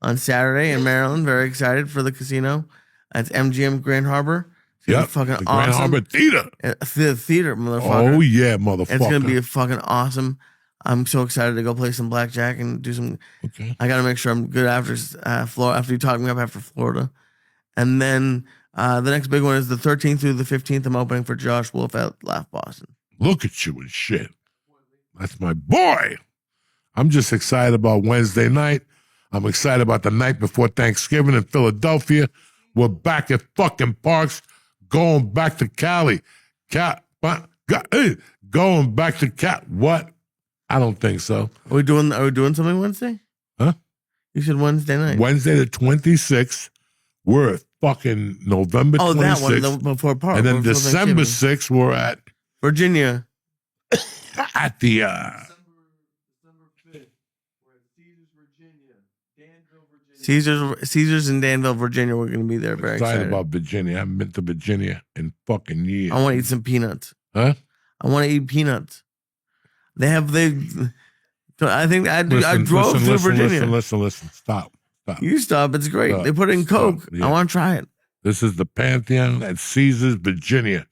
on Saturday in Maryland. Very excited for the casino. It's MGM Grand Harbor. It's gonna be fucking the awesome. Grand Harbor Theater. The theater, motherfucker. Oh, yeah, motherfucker. It's going to be fucking awesome. I'm so excited to go play some blackjack and do some. Okay. I got to make sure I'm good after Florida. After you talk me up after Florida, and then the next big one is the 13th through the 15th. I'm opening for Josh Wolf at Laugh Boston. Look at you and shit. That's my boy. I'm just excited about Wednesday night. I'm excited about the night before Thanksgiving in Philadelphia. We're back at fucking Parks, going back to Cali. Going back to Cat. What? I don't think so. Are we doing something Wednesday? Huh? You said Wednesday night. Wednesday the 26th. We're at fucking November 26th. Oh, that one before Park. And then December 6th, we're at Virginia. At the December 5th, we're at Caesars, Virginia, Danville, Virginia. Caesars in Danville, Virginia. We're gonna be there. Very excited about Virginia. I haven't been to Virginia in fucking years. I want to eat some peanuts. Huh? I want to eat peanuts. I think I drove through Virginia. Listen. Stop. You stop. It's great. Stop. They put in Coke. Yeah. I want to try it. This is the Pantheon at Caesars, Virginia.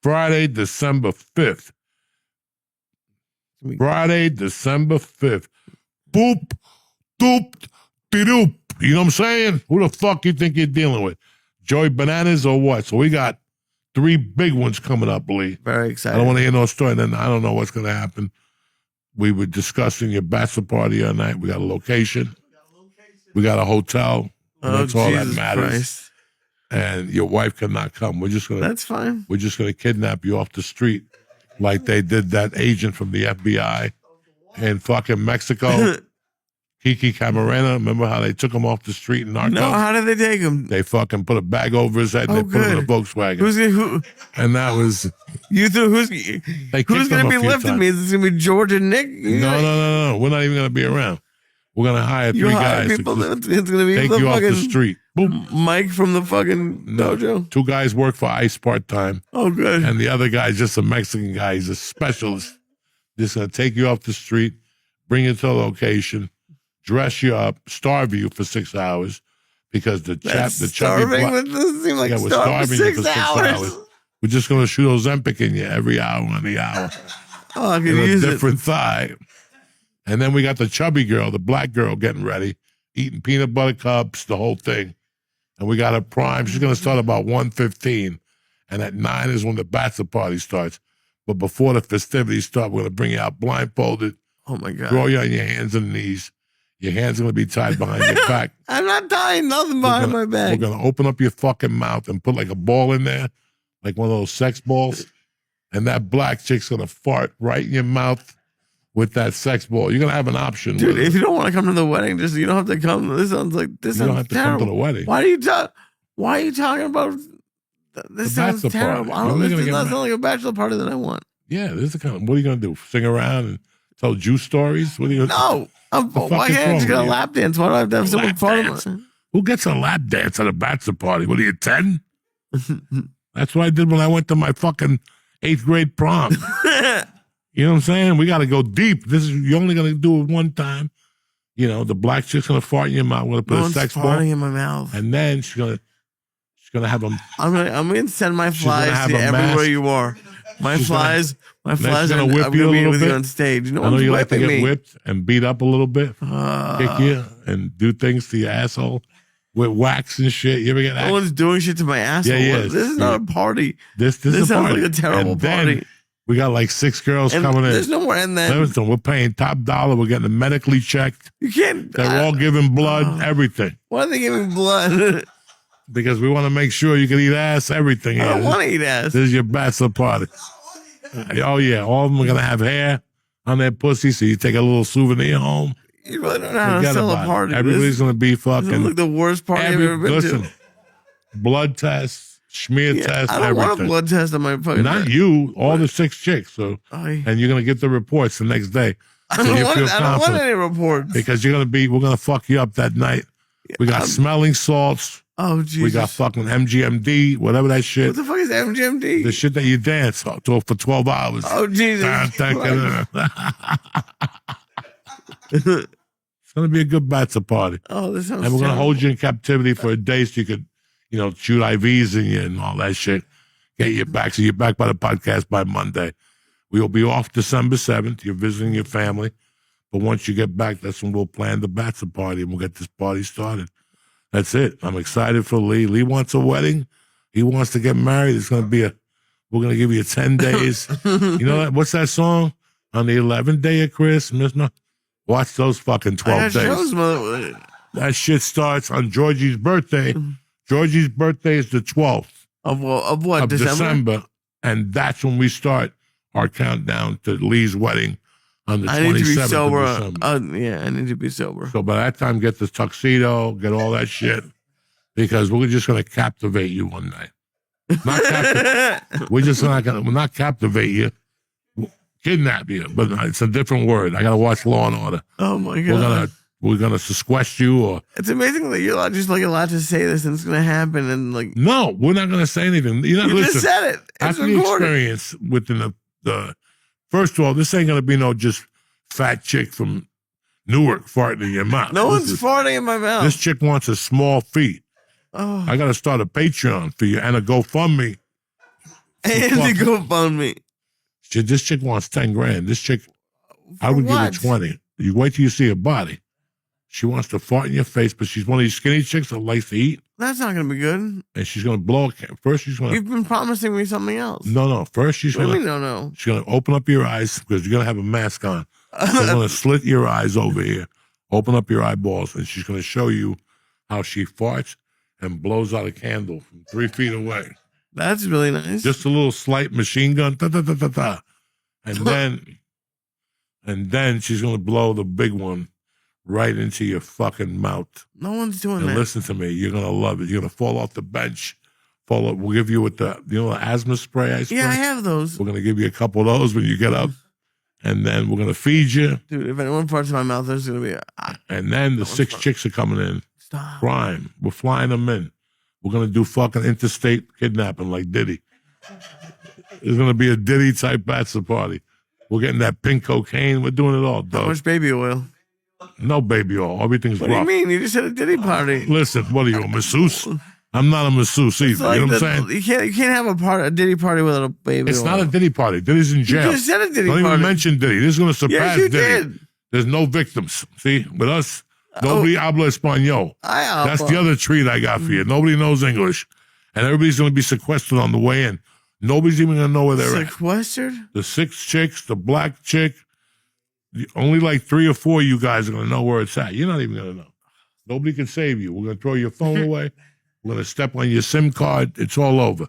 Friday, December 5th. Friday, December 5th. Boop, doop, de-doop. You know what I'm saying? Who the fuck you think you're dealing with? Joey Bananas or what? So we got 3 big ones coming up, Lee. Very I excited. don't want to hear no story. Then I don't know what's going to happen. We were discussing your bachelor party the other night. We got a location. We got a hotel. And that's all that Jesus matters. Christ. And your wife cannot come. That's fine. We're just gonna kidnap you off the street, like they did that agent from the FBI in fucking Mexico, Kiki Camarena. Remember how they took him off the street in Narcos? No, how did they take him? They fucking put a bag over his head and they put him in a Volkswagen. Who? And that was You threw who's they who's kicked gonna him be a few lifting times. me? Is it gonna be George and Nick? No. We're not even gonna be around. We're gonna hire 3 You hire guys people. to It's gonna be take the you off the fucking street. Boom. Mike from the fucking dojo. 2 guys work for ICE part time. Oh, good. And the other guy's just a Mexican guy. He's a specialist. Just going to take you off the street, bring you to the location, dress you up, starve you for 6 hours because the chubby starving. black, This doesn't seem like we're starving for starving you 6 for 6 hours. We're just going to shoot Ozempic in you every hour on the hour. Oh, I could In a use it. different thigh. And then we got the chubby girl, the black girl getting ready, eating peanut butter cups, the whole thing. And we got her prime. She's going to start about 1:15. And at 9 is when the bachelor party starts. But before the festivities start, we're going to bring you out blindfolded, Oh my god. throw you on your hands and knees. Your hands are going to be tied behind your back. I'm not tying nothing behind my back. We're going to open up your fucking mouth and put like a ball in there, like one of those sex balls. And that black chick's going to fart right in your mouth with that sex ball. You're going to have an option. Dude, with if it. you don't want to come to the wedding, just you don't have to come. This sounds like this You don't sounds have to terrible. come to the wedding. Why are you talking about this? The Sounds bachelor terrible. party. I don't, You're this gonna does get not mad. sound like a bachelor party that I want. Yeah, this is the kind of, what are you going to do? Sing around and tell Jew stories? What are you going to No. fuck Why is can't I just wrong get a with you? lap dance? Why do I have to have someone Lap part dance? of Who gets a lap dance at a bachelor party? What are you, 10? That's what I did when I went to my fucking 8th grade prom. You know what I'm saying? We got to go deep. You're only going to do it one time. You know, the black chick's going to fart in your mouth. We're going to put No a one's sex ball. farting in my mouth. And then she's going to have them. I'm gonna send my She's gonna flies have to a everywhere mask. you are. My She's flies she's are. gonna whip I'm you gonna a be little with you bit. on stage. No I know one's you like to whipping get me. whipped and beat up a little bit, kick you and do things to your asshole with wax and shit. You ever get No that? one's doing shit to my asshole. Yeah. This is not a party. This This is a sounds party. like a terrible And then party. we got like 6 girls And coming in. there's no more. And then Listen, we're paying top dollar. We're getting them medically checked. you can't. They're all giving blood, everything. Why are they giving blood? Because we want to make sure you can eat ass, everything. I don't here. want to eat ass. This is your bachelor party. Oh, yeah. All of them are going to have hair on their pussy, so you take a little souvenir home. You really don't know how to Forget sell a about it. party. Everybody's going to be This looks fucking. like the worst party I've ever been Listen, to. blood tests, smear Yeah, tests, I don't want a everything. blood test on my fucking. Not you, all the 6 chicks. So, I and you're going to get the reports the next day. So don't you want. feel I don't want confident. any reports. Because we're going to fuck you up that night. We got smelling salts. Oh Jesus! We got fucking MGMD, whatever that shit. What the fuck is MGMD? The shit that you dance to for 12 hours. Oh Jesus! It's going to be a good bachelor party. Oh, this sounds. And we're going to terrible. hold you in captivity for a day so you could, shoot IVs in you and all that shit. Get you back. So you're back by the podcast by Monday. We will be off December 7th. You're visiting your family. But once you get back, that's when we'll plan the bachelor party and we'll get this party started. That's it. I'm excited for Lee. Lee wants a wedding. He wants to get married. It's going to be we're going to give you 10 days. You know that? What's that song? On the 11th day of Christmas. No, watch those fucking 12 days. Shows, mother- That shit starts on Georgie's birthday. Georgie's birthday is the 12th of what? of December. And that's when we start our countdown to Lee's wedding on the 27th I need to be of sober. December. Yeah, I need to be sober. So by that time, get the tuxedo, get all that shit, because we're just going to captivate you one night. We're just not going to, we'll not captivate you, kidnap you, but it's a different word. I got to watch Law and Order. Oh my god! We're gonna sequester you, or It's amazing that you're allowed to say this and it's gonna happen and like no, we're not gonna say anything. You know, you listen, just said it. It's after the recorded. experience within the first of all, this ain't gonna be no just fat chick from Newark farting in your mouth. No one's farting in my mouth. This chick wants a small fee. Oh, I gotta start a Patreon for you and a GoFundMe. and to GoFundMe. This chick wants 10 grand. This chick, I For would what? give her 20. You wait till you see her body. She wants to fart in your face, but she's one of these skinny chicks that likes to eat, That's not gonna be good. and she's gonna blow a can. First, she's gonna You've been promising me something else. no. First, she's What do you gonna mean, no. she's gonna open up your eyes because you're gonna have a mask on. She's gonna slit your eyes over here, open up your eyeballs, and she's gonna show you how she farts and blows out a candle from 3 feet away. That's really nice. Just a little slight machine gun, ta ta ta ta ta, and then she's gonna blow the big one right into your fucking mouth. No one's doing And that. listen to me, you're gonna love it. You're gonna fall off the bench. We'll give you with the the asthma spray I spray. Yeah, I have those. We're gonna give you a couple of those when you get up, and then we're gonna feed you. Dude, if anyone farts in my mouth, there's gonna be And then the That one's 6 fun. chicks are coming in. stop. Crime. We're flying them in. We're gonna do fucking interstate kidnapping like Diddy. There's gonna be a Diddy type bachelor party. We're getting that pink cocaine. We're doing it all, How dog. much baby oil? No baby oil. Everything's What do you rough. mean? You just had a Diddy party. Listen, what are you, a masseuse? I'm not a masseuse either. It's like you know what the- I'm saying? You can't have a Diddy party without a baby It's oil. not a Diddy party. Diddy's in You jail. just said a Diddy Don't party. even mention Diddy. This is going to surpass Yes, you Diddy. did. There's no victims. See, with us, nobody habla español. That's the other treat I got for you. Nobody knows English, and everybody's going to be sequestered on the way in. Nobody's even going to know where they're at. Sequestered? The 6 chicks, the black chick, only like 3 or 4 of you guys are going to know where it's at. You're not even going to know. Nobody can save you. We're going to throw your phone away. We're going to step on your SIM card. It's all over.